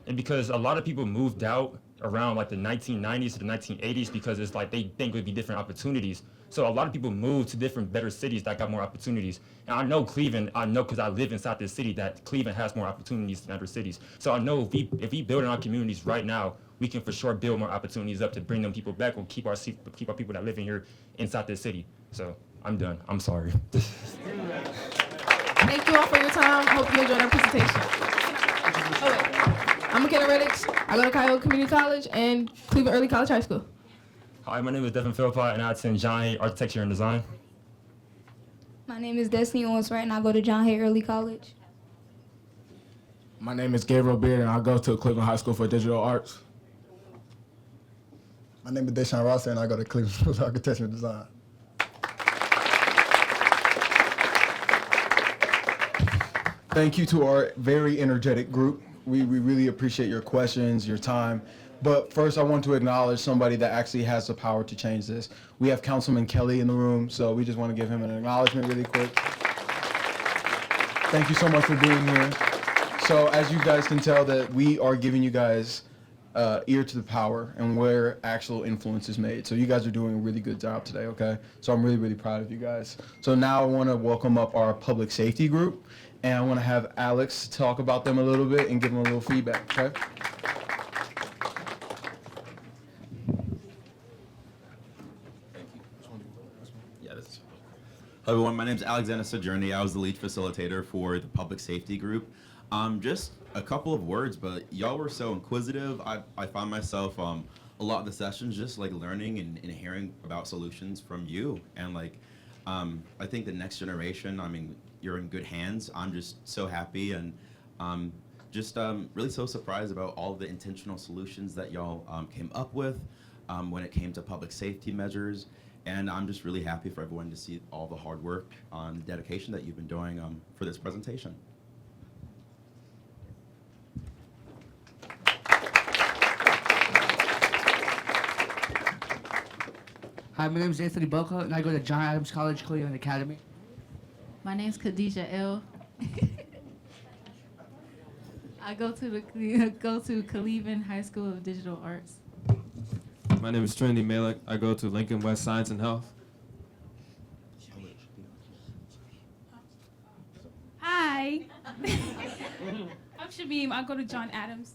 And because a lot of people moved out around like the 1990s to the 1980s because it's like they think it would be different opportunities. So a lot of people moved to different, better cities that got more opportunities. And I know Cleveland, because I live inside this city, that Cleveland has more opportunities than other cities. So I know if we build in our communities right now, we can for sure build more opportunities up to bring them people back or keep our people that live in here inside this city. So I'm done. I'm sorry. Thank you all for your time. Hope you enjoyed our presentation. I'm McKenna Reddix. I go to Cuyahoga Community College and Cleveland Early College High School. Hi, my name is Devin Philpott, and I attend John Hay Architecture and Design. My name is Destiny Owens-Wright, and I go to John Hay Early College. My name is Gabriel Beard, and I go to Cleveland High School for Digital Arts. My name is Deshaun Rosser, and I go to Cleveland School of Architecture and Design. Thank you to our very energetic group. We really appreciate your questions, your time. But first, I want to acknowledge somebody that actually has the power to change this. We have Councilman Kelly in the room, so we just want to give him an acknowledgement really quick. Thank you so much for being here. So as you guys can tell that we are giving you guys ear to the power and where actual influence is made. So you guys are doing a really good job today, okay? So I'm really, really proud of you guys. So now I want to welcome up our public safety group, and I want to have Alex talk about them a little bit and give them a little feedback, okay? Hello everyone, my name is Alexander Sojourny. I was the lead facilitator for the public safety group. Just a couple of words, but y'all were so inquisitive. I found myself a lot of the sessions just like learning and hearing about solutions from you. And like, I think the next generation, I mean, you're in good hands. I'm just so happy and just really so surprised about all the intentional solutions that y'all came up with when it came to public safety measures. And I'm just really happy for everyone to see all the hard work and dedication that you've been doing for this presentation. Hi, my name is Anthony Boca, and I go to John Adams College, Cleveland Academy. My name's Khadijah L. I go to Cleveland High School of Digital Arts. My name is Trinity Malik. I go to Lincoln West Science and Health. Hi. I'm Shabim. I go to John Adams.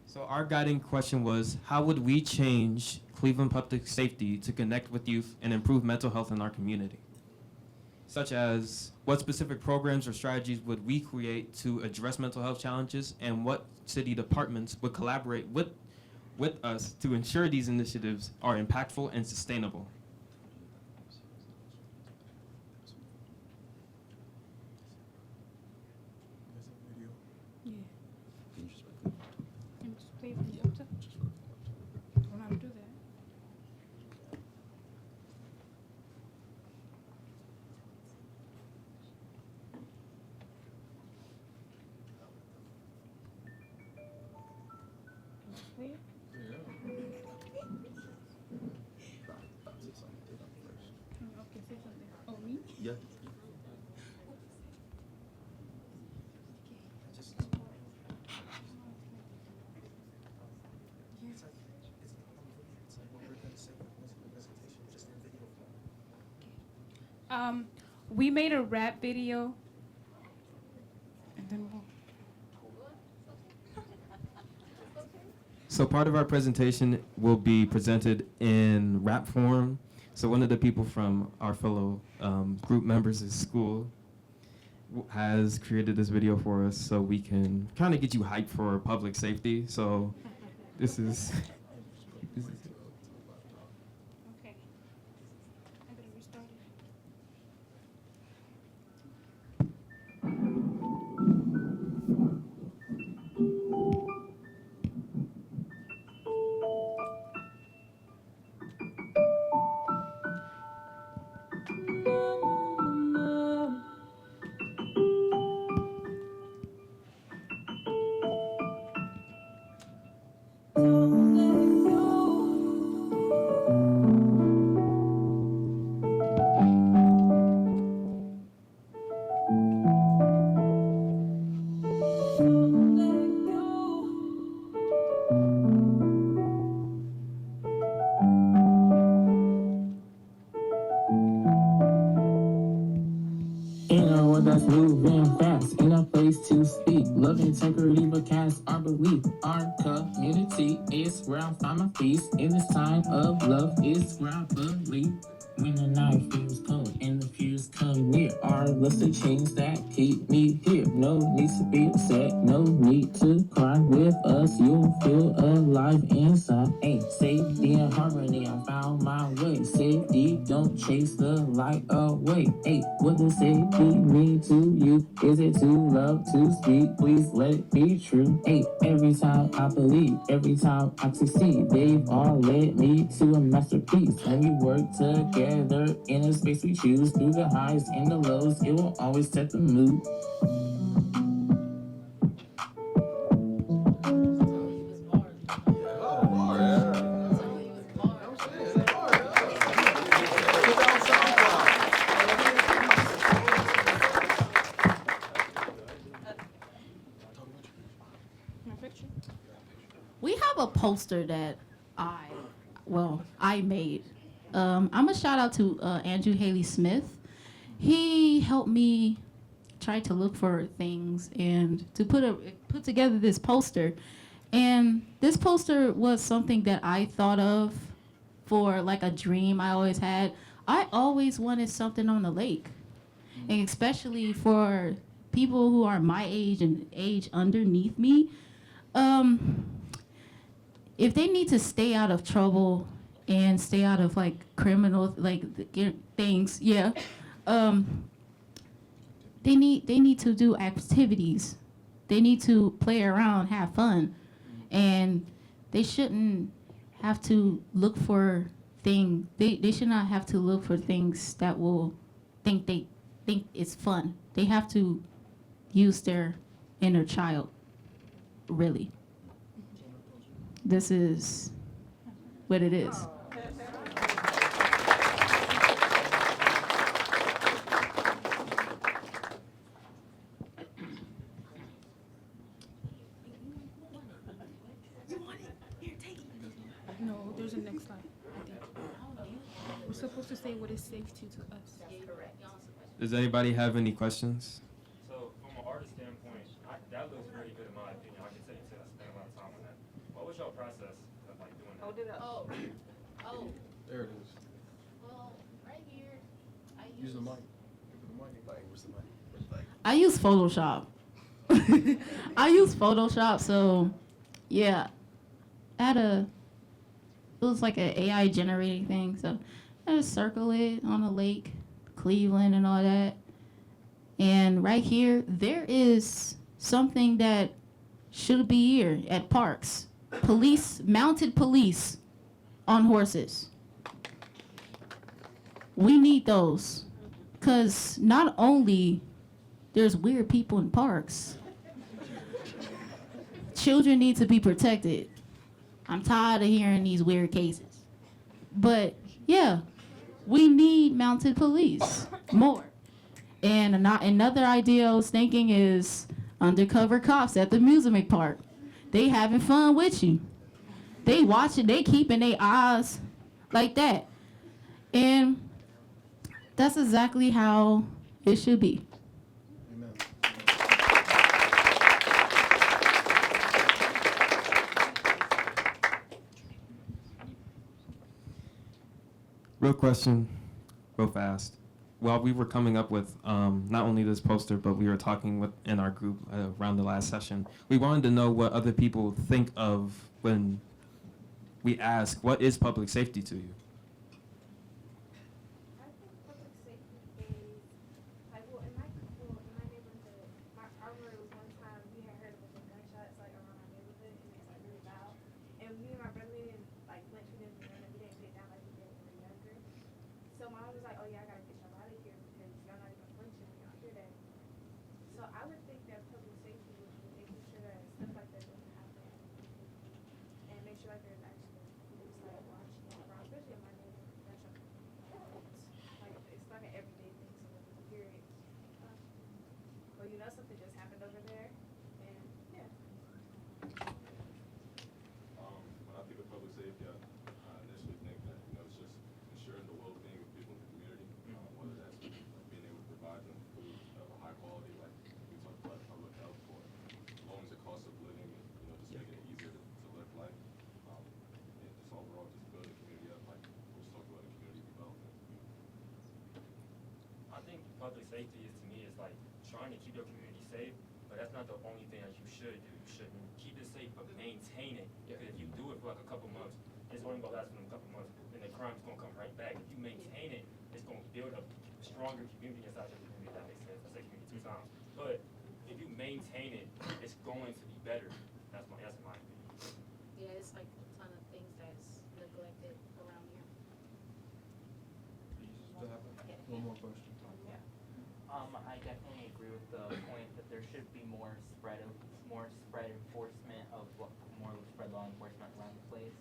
So our guiding question was, how would we change Cleveland public safety to connect with youth and improve mental health in our community? Such as, what specific programs or strategies would we create to address mental health challenges, and what city departments would collaborate with us to ensure these initiatives are impactful and sustainable? Yeah. We made a rap video. And then So part of our presentation will be presented in rap form. So one of the people from our fellow group members' school has created this video for us so we can kind of get you hyped for public safety. So this is it. Okay. I'm gonna restart it. In a world that's moving fast, in a place to speak. Love, integrity, but cast our belief. Our community is where I find my peace. In this time of love is where I believe. When the night feels cold and the fears come near, are less the chains that keep me here. No need to be upset, no need to cry. With us, you'll feel alive inside. Hey, safety and harmony, I found my way. Safety, don't chase the light away. Hey, what does safety mean to you? Is it to love, to speak? Please let it be true. Hey, every time I believe, every time how I succeed. They've all led me to a masterpiece. And we work together in a space we choose. Through the highs and the lows, it will always set the mood. We have a poster that I made. I'm gonna shout out to Andrew Haley Smith. He helped me try to look for things and to put together this poster. And this poster was something that I thought of for like a dream I always had. I always wanted something on the lake, and especially for people who are my age and age underneath me. If they need to stay out of trouble and stay out of like criminal things, they need to do activities. They need to play around, have fun, and they shouldn't have to look for things. They should not have to look for things that will think it's fun. They have to use their inner child, really. This is what it is. No, there's a next slide. I think. We're supposed to say what is safety to us. Does anybody have any questions? So from an artist standpoint, that looks really good in my opinion. I can say I spent a lot of time on that. What was your process of like doing that? Hold it up. Oh. There it is. Well, right here, Use the mic. Give it the mic. Like, where's the mic? I use Photoshop. I use Photoshop, so yeah. It was like an AI generating thing, so I just circle it on a lake, Cleveland and all that. And right here, there is something that should be here at parks. Mounted police on horses. We need those, because not only there's weird people in parks, children need to be protected. I'm tired of hearing these weird cases. But yeah, we need mounted police more. And another idea I was thinking is undercover cops at the amusement park. They having fun with you. They watching, they keeping their eyes like that. And that's exactly how it should be. Real question, real fast. While we were coming up with not only this poster, but we were talking in our group around the last session, we wanted to know what other people think of when we ask, what is public safety to you? I think public safety is like, well, in my neighborhood, I remember it was one time we had heard of some gunshots like around our neighborhood, and it's like really loud. And me and my brother didn't like flinch, we didn't run, we didn't get down like we did when we were younger. So my mom was like, oh yeah, I gotta get y'all out of here because y'all not even flinching when y'all hear that. So I would think that public safety would be making sure that stuff like that doesn't happen, and make sure like there's actually police like watching around, especially in my neighborhood. Like it's like an everyday thing, so when you hear it, or you know something just happened over there, and yeah. When I think of public safety, I initially think that it's just ensuring the well-being of people in the community, whether that's being able to provide them food of a high quality, like we talked about public health, or lowering the cost of living, and just making it easier to live life, and just overall just building the community up, like we was talking about in community development. I think public safety is to me is like trying to keep your community safe, but that's not the only thing that you should do. You should keep it safe, but maintain it. Because if you do it for like a couple months, it's only gonna last for a couple months, and the crime's gonna come right back. If you maintain it, it's gonna build a stronger community inside your community. If that makes sense. I say community 2 times, but if you maintain it, it's going to be better. That's my opinion. Yeah, it's like question. I definitely agree with the point that there should be more spread enforcement of more spread law enforcement around the place,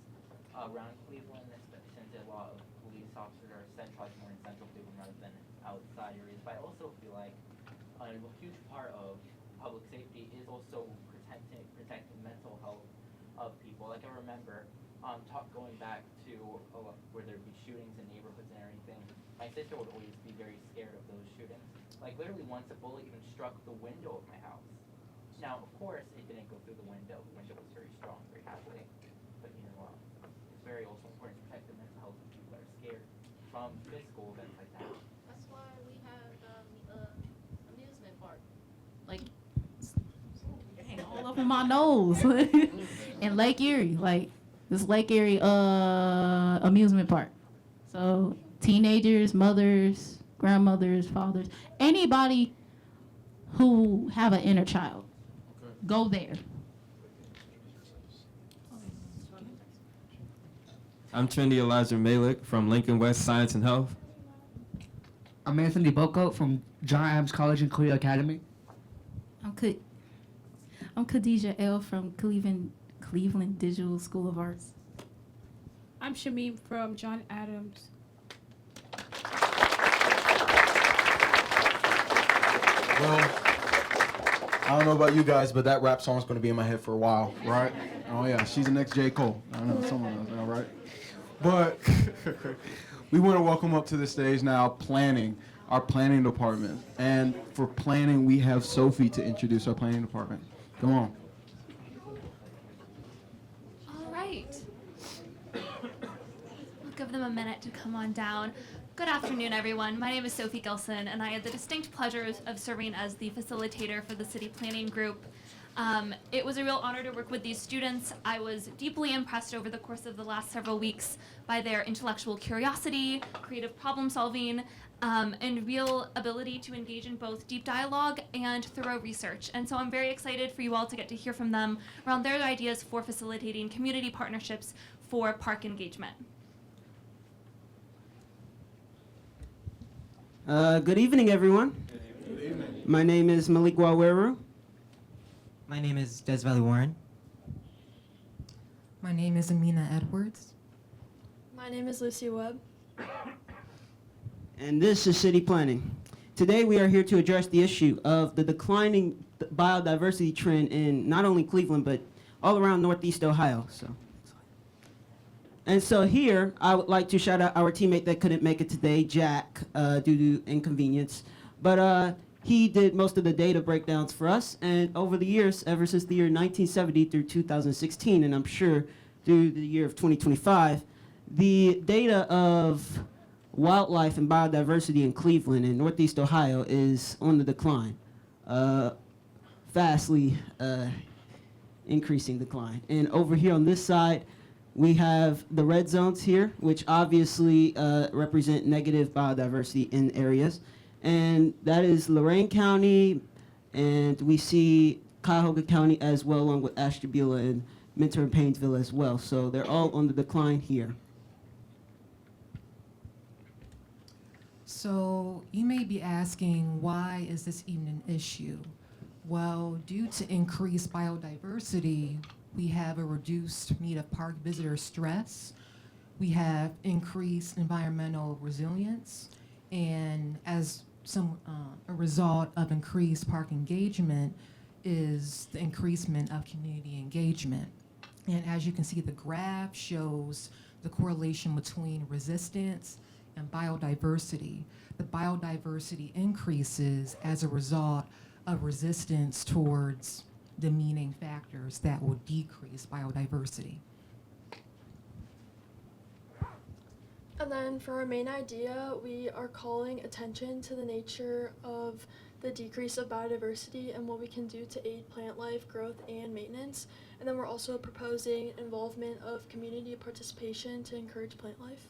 around Cleveland, since a lot of police officers are centralized more in central Cleveland rather than outside areas. But I also feel like a huge part of public safety is also protecting mental health of people. Like I remember, going back to where there'd be shootings in neighborhoods and everything. My sister would always be very scared of those shootings. Like literally once a bullet even struck the window of my house. Now, of course, it didn't go through the window. The window was very strong, very happily. But it's very also important to protect the mental health of people that are scared from physical events like that. That's why we have amusement park. Like, dang, all up in my nose. In Lake Erie, like this Lake Erie amusement park. So teenagers, mothers, grandmothers, fathers, anybody who have an inner child, go there. I'm Trendy Elijah Malik from Lincoln West Science and Health. I'm Anthony Boko from John Adams College and Cleo Academy. I'm Khadijah L. from Cleveland Digital School of Arts. I'm Shamim from John Adams. Well, I don't know about you guys, but that rap song's gonna be in my head for a while, right? Oh yeah, she's the next J. Cole. I don't know, someone knows that, right? But we want to welcome up to the stage now our planning department. And for planning, we have Sophie to introduce our planning department. Come on. All right. We'll give them a minute to come on down. Good afternoon, everyone. My name is Sophie Gilson, and I had the distinct pleasure of serving as the facilitator for the city planning group. It was a real honor to work with these students. I was deeply impressed over the course of the last several weeks by their intellectual curiosity, creative problem solving, and real ability to engage in both deep dialogue and thorough research. And so I'm very excited for you all to get to hear from them around their ideas for facilitating community partnerships for park engagement. Good evening, everyone. Good evening. My name is Malik Waweru. My name is Des Valley Warren. My name is Amina Edwards. My name is Lucy Webb. And this is City Planning. Today we are here to address the issue of the declining biodiversity trend in not only Cleveland, but all around Northeast Ohio. And so here, I would like to shout out our teammate that couldn't make it today, Jack, due to inconvenience. But he did most of the data breakdowns for us. And over the years, ever since the year 1970 through 2016, and I'm sure through the year of 2025, the data of wildlife and biodiversity in Cleveland and Northeast Ohio is on the decline, vastly increasing decline. And over here on this side, we have the red zones here, which obviously represent negative biodiversity in areas. And that is Lorain County, and we see Cuyahoga County as well, along with Ashtabula and Minter and Paynesville as well. So they're all on the decline here. So you may be asking, why is this even an issue? Well, due to increased biodiversity, we have a reduced need of park visitor stress. We have increased environmental resilience. And as a result of increased park engagement is the increasement of community engagement. And as you can see, the graph shows the correlation between resistance and biodiversity. The biodiversity increases as a result of resistance towards demeaning factors that will decrease biodiversity. And then for our main idea, we are calling attention to the nature of the decrease of biodiversity and what we can do to aid plant life, growth, and maintenance. And then we're also proposing involvement of community participation to encourage plant life.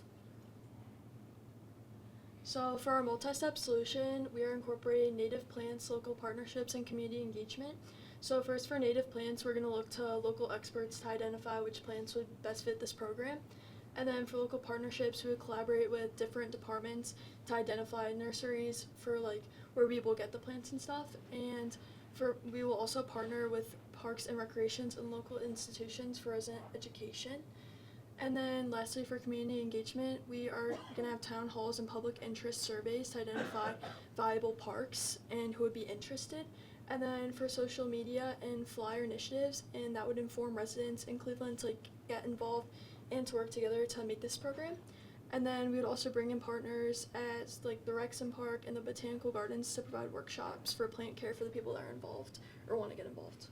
So for our multi-step solution, we are incorporating native plants, local partnerships, and community engagement. So first for native plants, we're going to look to local experts to identify which plants would best fit this program. And then for local partnerships, we would collaborate with different departments to identify nurseries for like where people get the plants and stuff. And we will also partner with parks and recreations and local institutions for resident education. And then lastly, for community engagement, we are going to have town halls and public interest surveys to identify viable parks and who would be interested. And then for social media and flyer initiatives, and that would inform residents in Cleveland to like get involved and to work together to make this program. And then we would also bring in partners at like the Rexham Park and the Botanical Gardens to provide workshops for plant care for the people that are involved or want to get involved.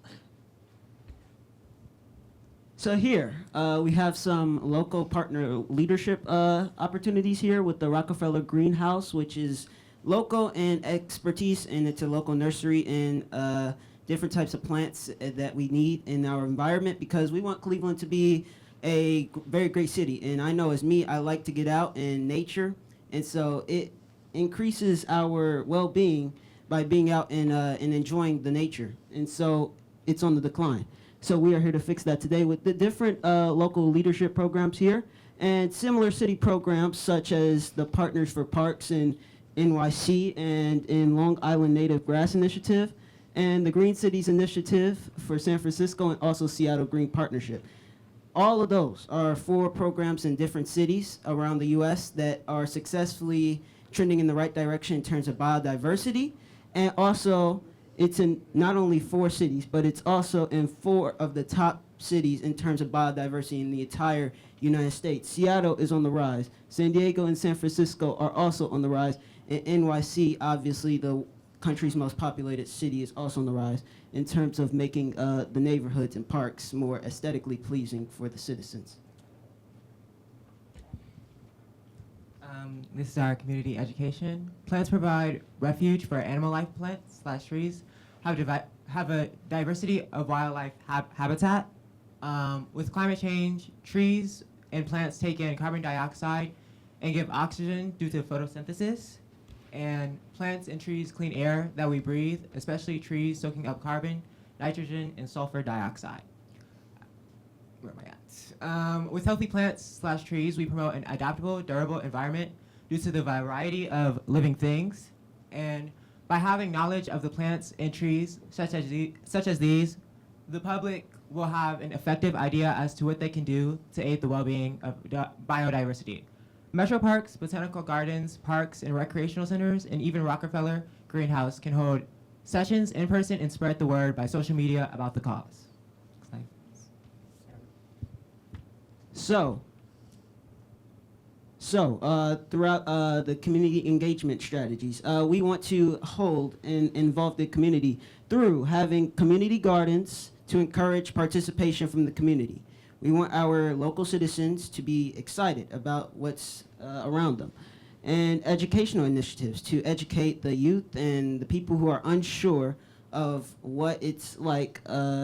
So here, we have some local partner leadership opportunities here with the Rockefeller Greenhouse, which is local and expertise, and it's a local nursery and different types of plants that we need in our environment, because we want Cleveland to be a very great city. And I know as me, I like to get out in nature, and so it increases our well-being by being out and enjoying the nature. And so it's on the decline. So we are here to fix that today with the different local leadership programs here and similar city programs such as the Partners for Parks in NYC and in Long Island Native Grass Initiative and the Green Cities Initiative for San Francisco and also Seattle Green Partnership. All of those are 4 programs in different cities around the U.S. that are successfully trending in the right direction in terms of biodiversity, and also it's in not only 4 cities, but it's also in 4 of the top cities in terms of biodiversity in the entire United States. Seattle is on the rise. San Diego and San Francisco are also on the rise. And NYC, obviously the country's most populated city, is also on the rise in terms of making the neighborhoods and parks more aesthetically pleasing for the citizens. This is our community education. Plants provide refuge for animal life plants / trees, have a diversity of wildlife habitat. With climate change, trees and plants take in carbon dioxide and give oxygen due to photosynthesis. And plants and trees clean air that we breathe, especially trees soaking up carbon, nitrogen, and sulfur dioxide. Where am I at? With healthy plants / trees, we promote an adaptable, durable environment due to the variety of living things. And by having knowledge of the plants and trees such as these, the public will have an effective idea as to what they can do to aid the well-being of biodiversity. Metro parks, botanical gardens, parks, and recreational centers, and even Rockefeller Greenhouse can hold sessions in person and spread the word by social media about the cause. Throughout the community engagement strategies, we want to hold and involve the community through having community gardens to encourage participation from the community. We want our local citizens to be excited about what's around them. And educational initiatives to educate the youth and the people who are unsure of what it's like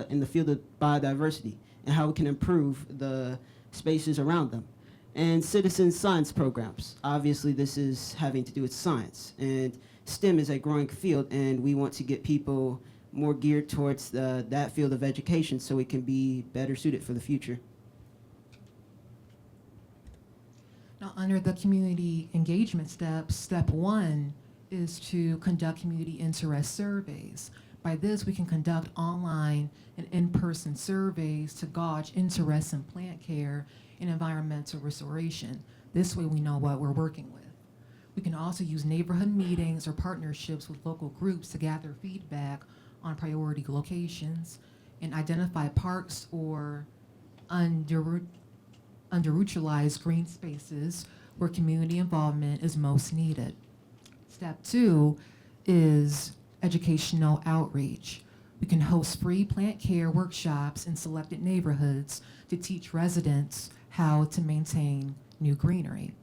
in the field of biodiversity and how we can improve the spaces around them. And citizen science programs. Obviously, this is having to do with science. And STEM is a growing field, and we want to get people more geared towards that field of education so it can be better suited for the future. Now, under the community engagement steps, step 1 is to conduct community interest surveys. By this, we can conduct online and in-person surveys to gauge interest in plant care and environmental restoration. This way we know what we're working with. We can also use neighborhood meetings or partnerships with local groups to gather feedback on priority locations and identify parks or underutilized green spaces where community involvement is most needed. Step 2 is educational outreach. We can host free plant care workshops in selected neighborhoods to teach residents how to maintain new greenery.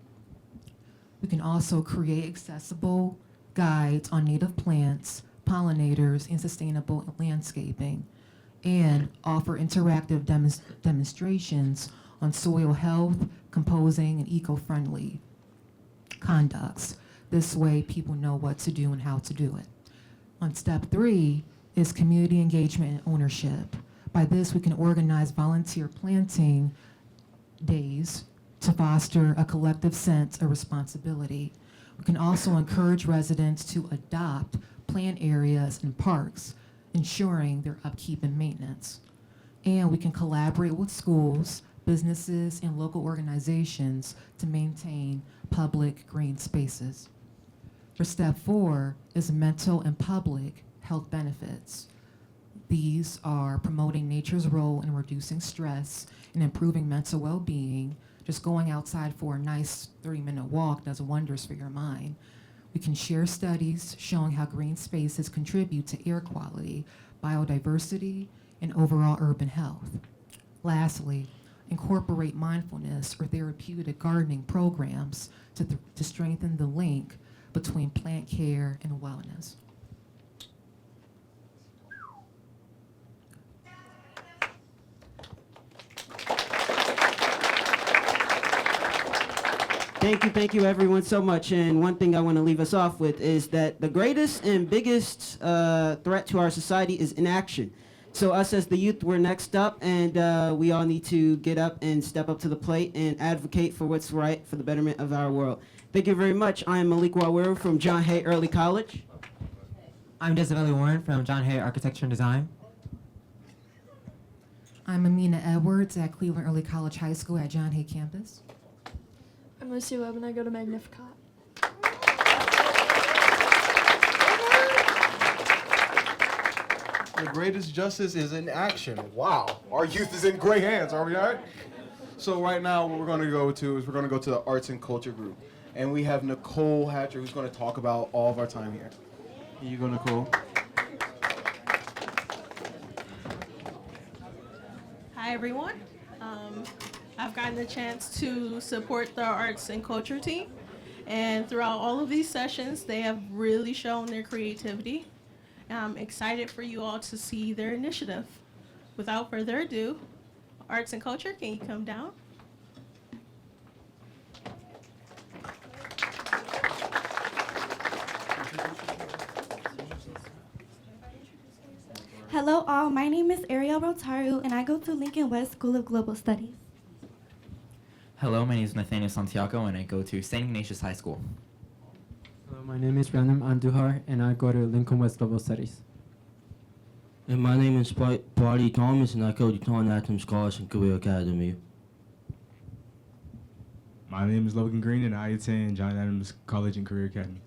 We can also create accessible guides on native plants, pollinators, and sustainable landscaping, and offer interactive demonstrations on soil health, composing, and eco-friendly conducts. This way people know what to do and how to do it. On step 3 is community engagement and ownership. By this, we can organize volunteer planting days to foster a collective sense of responsibility. We can also encourage residents to adopt planned areas and parks, ensuring their upkeep and maintenance. And we can collaborate with schools, businesses, and local organizations to maintain public green spaces. For step 4 is mental and public health benefits. These are promoting nature's role in reducing stress and improving mental well-being. Just going outside for a nice 30-minute walk does wonders for your mind. We can share studies showing how green spaces contribute to air quality, biodiversity, and overall urban health. Lastly, incorporate mindfulness or therapeutic gardening programs to strengthen the link between plant care and wellness. Thank you everyone so much. And one thing I want to leave us off with is that the greatest and biggest threat to our society is inaction. So us as the youth, we're next up, and we all need to get up and step up to the plate and advocate for what's right for the betterment of our world. Thank you very much. I am Malik Wawiru from John Hay Early College. I'm Jezebel Warren from John Hay Architecture and Design. I'm Amina Edwards at Cleveland Early College High School at John Hay campus. I'm Lucy Webb and I go to Magnificat. The greatest justice is in action. Wow. Our youth is in great hands. Are we all right? So right now what we're going to go to is we're going to go to the arts and culture group. And we have Nicole Hatcher who's going to talk about all of our time here. Here you go, Nicole. Hi, everyone. I've gotten the chance to support the arts and culture team. And throughout all of these sessions, they have really shown their creativity. I'm excited for you all to see their initiative. Without further ado, arts and culture, can you come down? Hello all, my name is Ariel Rotaru and I go to Lincoln West School of Global Studies. Hello, my name is Nathaniel Santiago and I go to St. Ignatius High School. Hello, my name is Ranam Andujar and I go to Lincoln West Global Studies. And my name is Bobby Thomas and I go to Tom Adams College and Career Academy. My name is Logan Green and I attend John Adams College and Career Academy.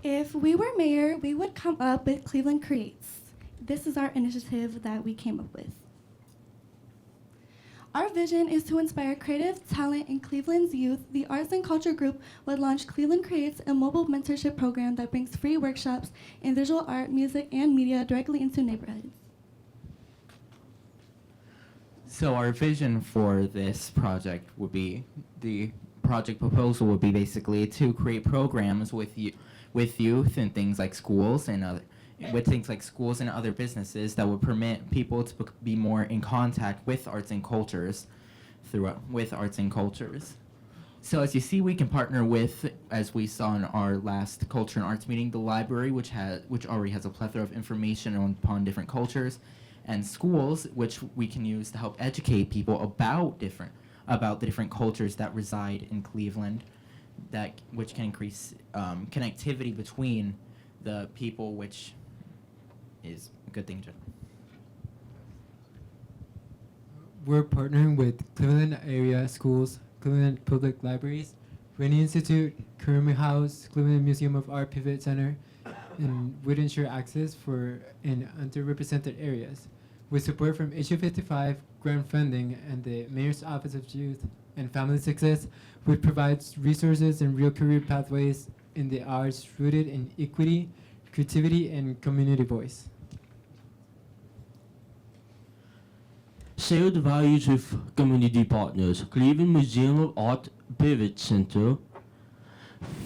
If we were mayor, we would come up with Cleveland Creates. This is our initiative that we came up with. Our vision is to inspire creative talent in Cleveland's youth. The Arts and Culture Group would launch Cleveland Creates, a mobile mentorship program that brings free workshops in visual art, music, and media directly into neighborhoods. So our vision for this project would be, the project proposal would be basically to create programs with youth and things like schools and other businesses that would permit people to be more in contact with arts and cultures So as you see, we can partner with, as we saw in our last culture and arts meeting, the library, which already has a plethora of information upon different cultures, and schools, which we can use to help educate people about the different cultures that reside in Cleveland, which can increase connectivity between the people, which is a good thing in general. We're partnering with Cleveland area schools, Cleveland Public Libraries, Rainey Institute, Kurumi House, Cleveland Museum of Art Pivot Center, and would ensure access in underrepresented areas. With support from Issue 55, grant funding, and the Mayor's Office of Youth and Family Success, which provides resources and real career pathways in the arts rooted in equity, creativity, and community voice. Share the values with community partners. Cleveland Museum of Art Pivot Center,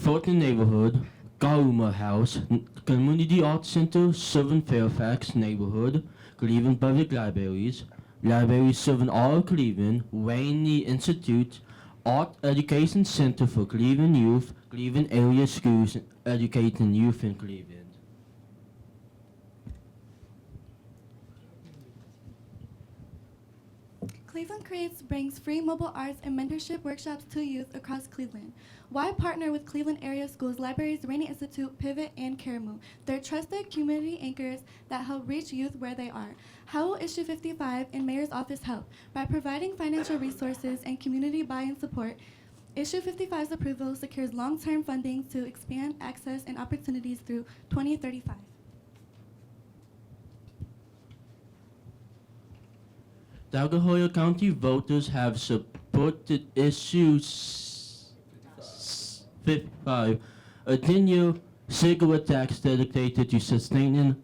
Fulton Neighborhood, Garuma House, Community Arts Center, Southern Fairfax Neighborhood, Cleveland Public Libraries, Libraries Serving All of Cleveland, Rainey Institute, Art Education Center for Cleveland Youth, Cleveland Area Schools Educating Youth in Cleveland. Cleveland Creates brings free mobile arts and mentorship workshops to youth across Cleveland. Why partner with Cleveland area schools, libraries, Rainey Institute, Pivot, and Karamu? They're trusted community anchors that help reach youth where they are. How will Issue 55 and Mayor's Office help? By providing financial resources and community buy-in support, Issue 55's approval secures long-term funding to expand access and opportunities through 2035. Dagohoya County voters have supported Issue 55, a 10-year cigarette tax dedicated to sustaining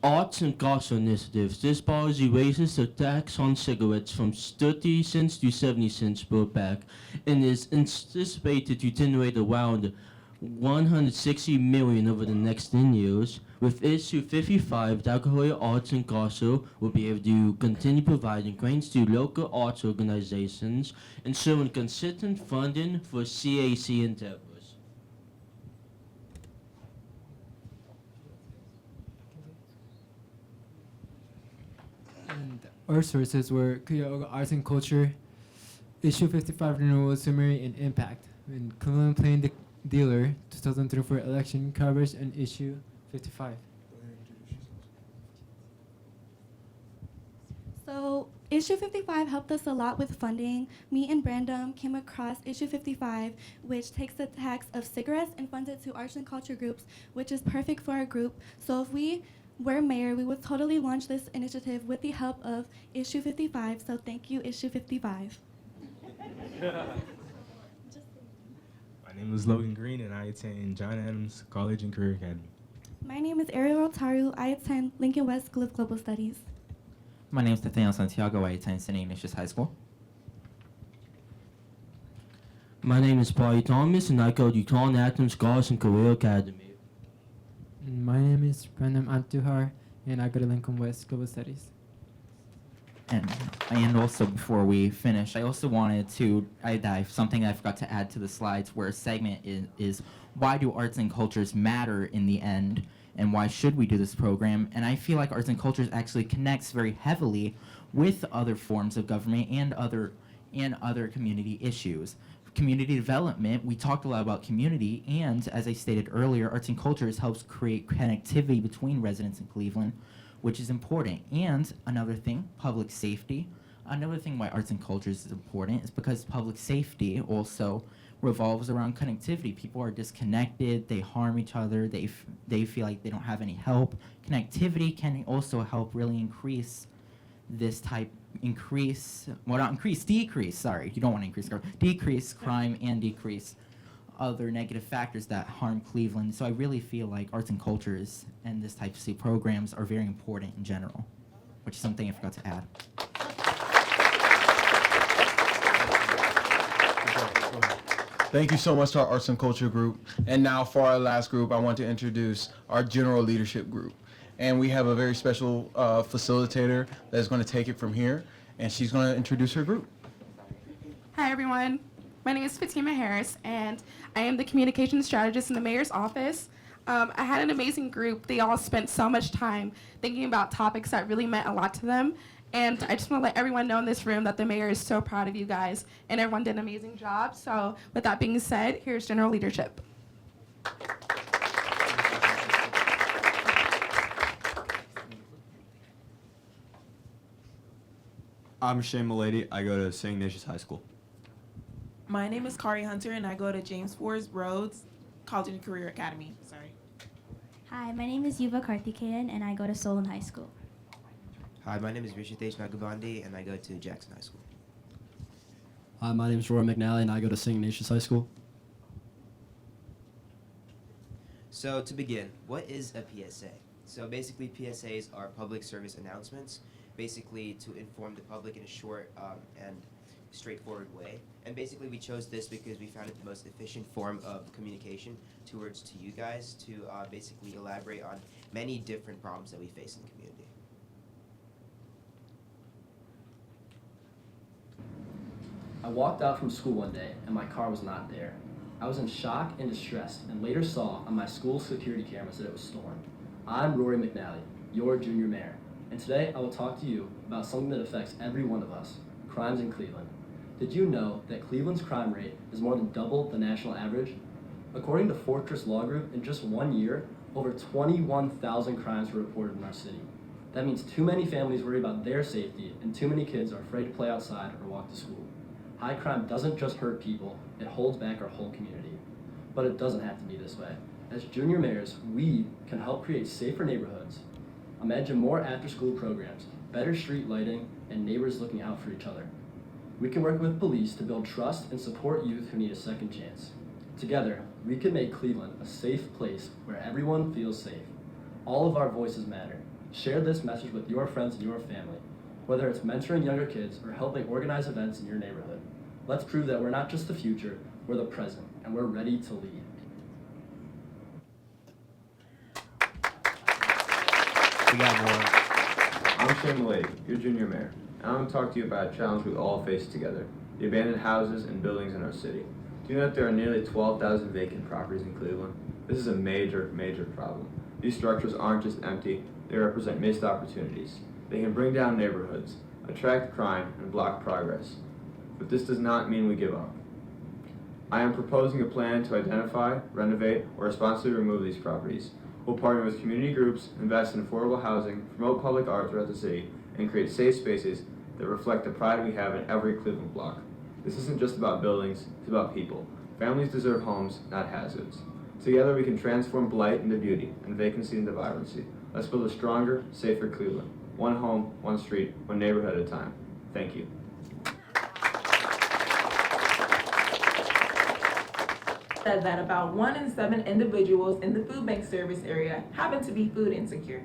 arts and culture initiatives. This policy raises the tax on cigarettes from 30 cents to 70 cents per pack and is anticipated to generate around $160 million over the next 10 years. With Issue 55, Dagohoya Arts and Culture will be able to continue providing grants to local arts organizations, ensuring consistent funding for CAC endeavors. And our sources were Cuyahoga Arts and Culture, Issue 55 Renewal Summary and Impact, and Cleveland Plain Dealer 2024 election coverage, and Issue 55. So Issue 55 helped us a lot with funding. Me and Brandon came across Issue 55, which takes the tax of cigarettes and funds it to arts and culture groups, which is perfect for our group. So if we were mayor, we would totally launch this initiative with the help of Issue 55. So thank you, Issue 55. My name is Logan Green, and I attend John Adams College and Career Academy. My name is Ariel Rotaru. I attend Lincoln West School of Global Studies. My name is Nathaniel Santiago. I attend St. Ignatius High School. My name is Barry Thomas, and I go to John Adams College and Career Academy. And my name is Brandon Antuhar, and I go to Lincoln West Global Studies. And also before we finish, I also wanted to something I forgot to add to the slides, where a segment is why do arts and cultures matter in the end, and why should we do this program? And I feel like arts and cultures actually connects very heavily with other forms of government and other community issues. Community development, we talked a lot about community, and as I stated earlier, arts and cultures helps create connectivity between residents in Cleveland, which is important. And another thing, public safety. Another thing why arts and cultures is important is because public safety also revolves around connectivity. People are disconnected, they harm each other, they feel like they don't have any help. Connectivity can also help really decrease, sorry, you don't want to increase crime, decrease crime and decrease other negative factors that harm Cleveland. So I really feel like arts and cultures and this type of programs are very important in general, which is something I forgot to add. Thank you so much to our arts and culture group. And now for our last group, I want to introduce our general leadership group. And we have a very special facilitator that's going to take it from here, and she's going to introduce her group. Hi, everyone. My name is Fatima Harris, and I am the communications strategist in the mayor's office. I had an amazing group. They all spent so much time thinking about topics that really meant a lot to them. And I just want to let everyone know in this room that the mayor is so proud of you guys, and everyone did an amazing job. So with that being said, here's general leadership. I'm Shane Milady. I go to St. Ignatius High School. My name is Kari Hunter, and I go to James Forrest Rhodes College and Career Academy. Sorry. Hi, my name is Yuva Karthikeyan, and I go to Solon High School. Hi, my name is Rishitesh Nagavandi, and I go to Jackson High School. Hi, my name is Roy McNally, and I go to St. Ignatius High School. So to begin, what is a PSA? So basically, PSAs are public service announcements, basically to inform the public in a short and straightforward way. And basically, we chose this because we found it the most efficient form of communication towards to you guys to basically elaborate on many different problems that we face in the community. I walked out from school one day, and my car was not there. I was in shock and distressed, and later saw on my school's security cameras that it was stolen. I'm Rory McNally, your junior mayor, and today I will talk to you about something that affects every one of us, crimes in Cleveland. Did you know that Cleveland's crime rate is more than double the national average? According to Fortress Law Group, in just 1 year, over 21,000 crimes were reported in our city. That means too many families worry about their safety and too many kids are afraid to play outside or walk to school. High crime doesn't just hurt people, it holds back our whole community. But it doesn't have to be this way. As junior mayors, we can help create safer neighborhoods. Imagine more after-school programs, better street lighting, and neighbors looking out for each other. We can work with police to build trust and support youth who need a second chance. Together, we can make Cleveland a safe place where everyone feels safe. All of our voices matter. Share this message with your friends and your family, whether it's mentoring younger kids or helping organize events in your neighborhood. Let's prove that we're not just the future, we're the present, and we're ready to lead. We got more. I'm Shane Malady, your junior mayor, and I'm going to talk to you about a challenge we all face together, the abandoned houses and buildings in our city. Do you know that there are nearly 12,000 vacant properties in Cleveland? This is a major, major problem. These structures aren't just empty, they represent missed opportunities. They can bring down neighborhoods, attract crime, and block progress. But this does not mean we give up. I am proposing a plan to identify, renovate, or responsibly remove these properties. We'll partner with community groups, invest in affordable housing, promote public art throughout the city, and create safe spaces that reflect the pride we have in every Cleveland block. This isn't just about buildings, it's about people. Families deserve homes, not hazards. Together we can transform blight into beauty and vacancy into vibrancy. Let's build a stronger, safer Cleveland. One home, one street, one neighborhood at a time. Thank you. Said that about 1 in 7 individuals in the food bank service area happen to be food insecure.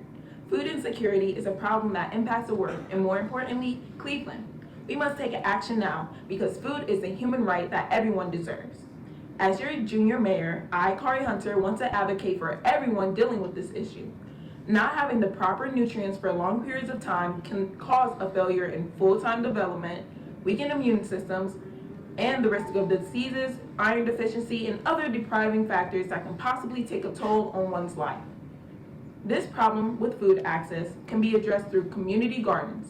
Food insecurity is a problem that impacts the world, and more importantly, Cleveland. We must take action now because food is a human right that everyone deserves. As your junior mayor, I, Kari Hunter, want to advocate for everyone dealing with this issue. Not having the proper nutrients for long periods of time can cause a failure in full-time development, weakened immune systems, and the risk of diseases, iron deficiency, and other depriving factors that can possibly take a toll on one's life. This problem with food access can be addressed through community gardens.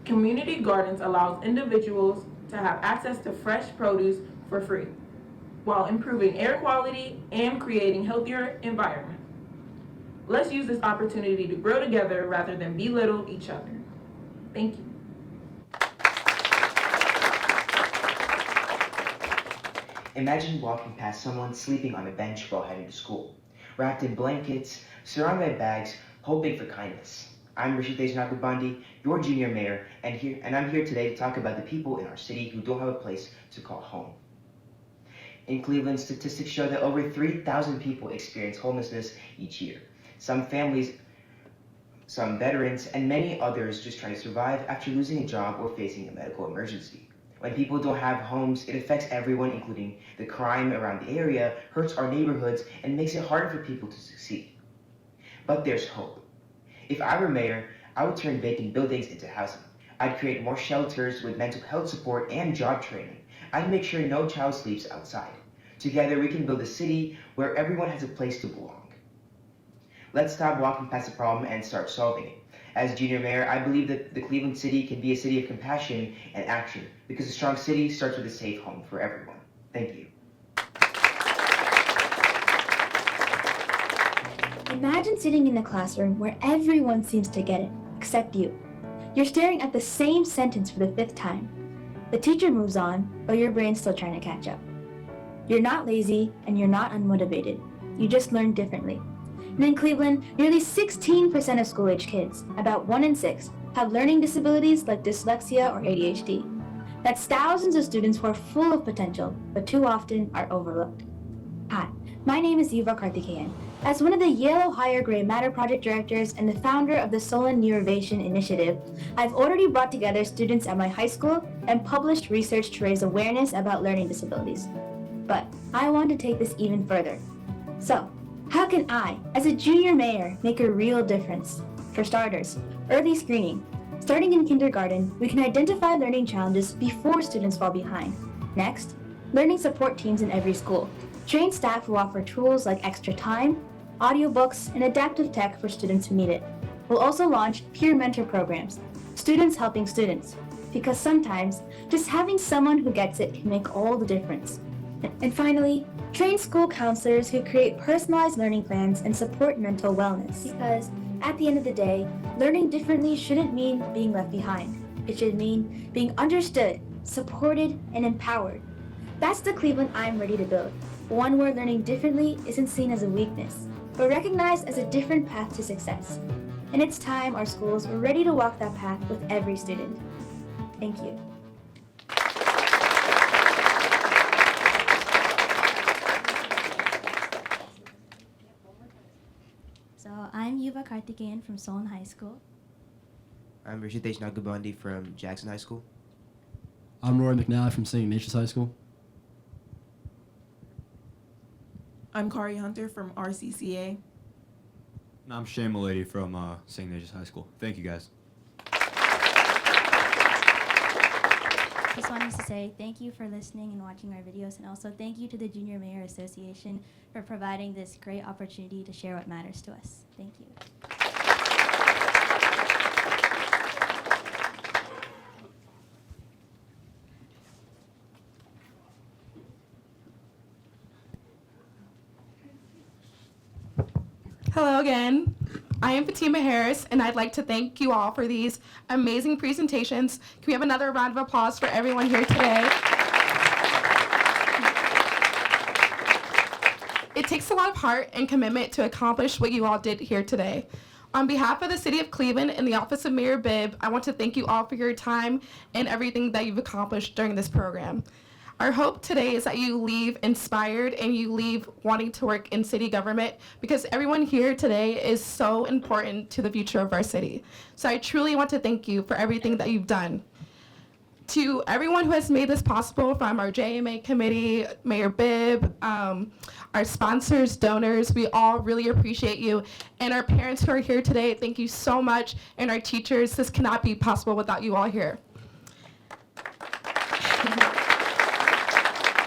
Community gardens allows individuals to have access to fresh produce for free, while improving air quality and creating healthier environment. Let's use this opportunity to grow together rather than belittle each other. Thank you. Imagine walking past someone sleeping on a bench while heading to school, wrapped in blankets, surrounded by bags, hoping for kindness. I'm Rashid Nagabandi, your junior mayor, and I'm here today to talk about the people in our city who don't have a place to call home. In Cleveland, statistics show that over 3,000 people experience homelessness each year. Some families, some veterans, and many others just trying to survive after losing a job or facing a medical emergency. When people don't have homes, it affects everyone, including the crime around the area, hurts our neighborhoods, and makes it harder for people to succeed. But there's hope. If I were mayor, I would turn vacant buildings into housing. I'd create more shelters with mental health support and job training. I'd make sure no child sleeps outside. Together, we can build a city where everyone has a place to belong. Let's stop walking past the problem and start solving it. As junior mayor, I believe that the Cleveland city can be a city of compassion and action, because a strong city starts with a safe home for everyone. Thank you. Imagine sitting in a classroom where everyone seems to get it, except you. You're staring at the same sentence for the 5th time. The teacher moves on, but your brain's still trying to catch up. You're not lazy, and you're not unmotivated. You just learn differently. And in Cleveland, nearly 16% of school-age kids, about 1 in 6, have learning disabilities like dyslexia or ADHD. That's thousands of students who are full of potential, but too often are overlooked. Hi, my name is Yuva Karthikeyan. As one of the Yale Higher Gray Matter Project directors and the founder of the Solon Neurovation Initiative, I've already brought together students at my high school and published research to raise awareness about learning disabilities. But I want to take this even further. So, how can I, as a junior mayor, make a real difference? For starters, early screening. Starting in kindergarten, we can identify learning challenges before students fall behind. Next, learning support teams in every school. Trained staff who offer tools like extra time, audiobooks, and adaptive tech for students who need it. We'll also launch peer mentor programs, students helping students. because sometimes just having someone who gets it can make all the difference. And finally, train school counselors who create personalized learning plans and support mental wellness. Because at the end of the day, learning differently shouldn't mean being left behind. It should mean being understood, supported, and empowered. That's the Cleveland I'm ready to build. One where learning differently isn't seen as a weakness, but recognized as a different path to success. And it's time our schools were ready to walk that path with every student. Thank you. So I'm Yuva Karthikeyan from Solon High School. I'm Rishitesh Nagabandi from Jackson High School. I'm Roy McNally from St. Ignatius High School. I'm Kari Hunter from RCCA. And I'm Shane Milady from St. Ignatius High School. Thank you, guys. Just wanted to say thank you for listening and watching our videos, and also thank you to the Junior Mayor Association for providing this great opportunity to share what matters to us. Thank you. Hello again. I am Fatima Harris, and I'd like to thank you all for these amazing presentations. Can we have another round of applause for everyone here today? It takes a lot of heart and commitment to accomplish what you all did here today. On behalf of the City of Cleveland and the Office of Mayor Bibb, I want to thank you all for your time and everything that you've accomplished during this program. Our hope today is that you leave inspired and you leave wanting to work in city government, because everyone here today is so important to the future of our city. So I truly want to thank you for everything that you've done. To everyone who has made this possible, from our JMA committee, Mayor Bibb, our sponsors, donors, we all really appreciate you. And our parents who are here today, thank you so much. And our teachers, this cannot be possible without you all here.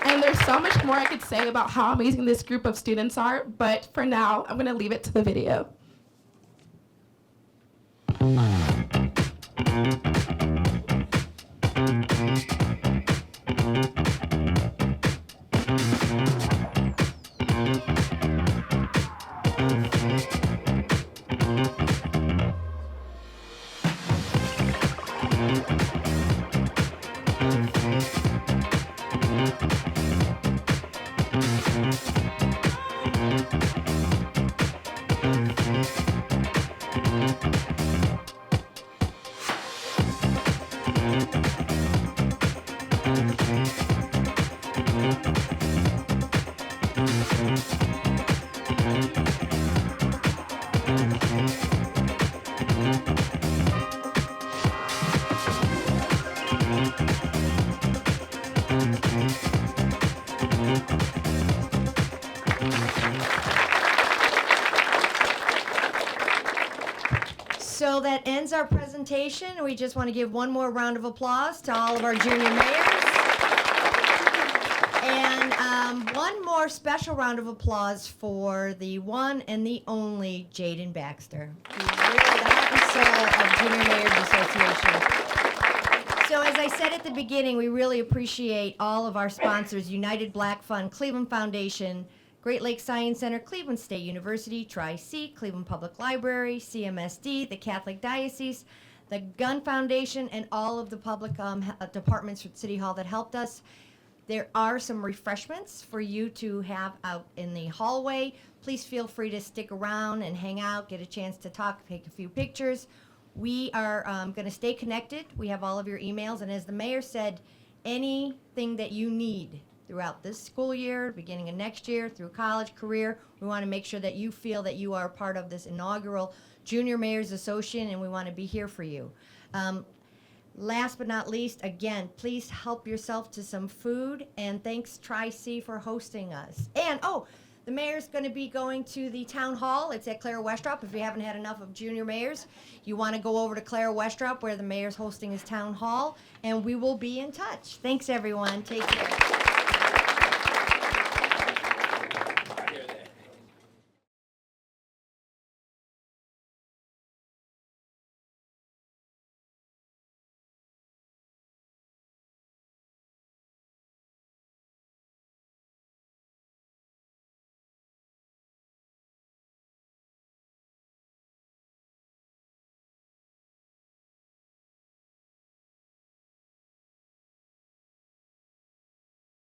And there's so much more I could say about how amazing this group of students are, but for now, I'm gonna leave it to the video. So that ends our presentation. We just want to give one more round of applause to all of our junior mayors. And one more special round of applause for the one and the only Jaden Baxter. He's really the heart and soul of Junior Mayors Association. So as I said at the beginning, we really appreciate all of our sponsors: United Black Fund, Cleveland Foundation, Great Lakes Science Center, Cleveland State University, Tri-C, Cleveland Public Library, CMSD, the Catholic Diocese, the Gun Foundation, and all of the public departments at City Hall that helped us. There are some refreshments for you to have out in the hallway. Please feel free to stick around and hang out, get a chance to talk, take a few pictures. We are going to stay connected. We have all of your emails, and as the mayor said, anything that you need throughout this school year, beginning of next year, through college, career, we want to make sure that you feel that you are part of this inaugural Junior Mayors Association, and we want to be here for you. Last but not least, again, please help yourself to some food, and thanks Tri-C for hosting us. And, oh, the mayor's going to be going to the town hall. It's at Clara Westrop. If you haven't had enough of junior mayors, you want to go over to Clara Westrop, where the mayor's hosting his town hall, and we will be in touch. Thanks, everyone. Take care.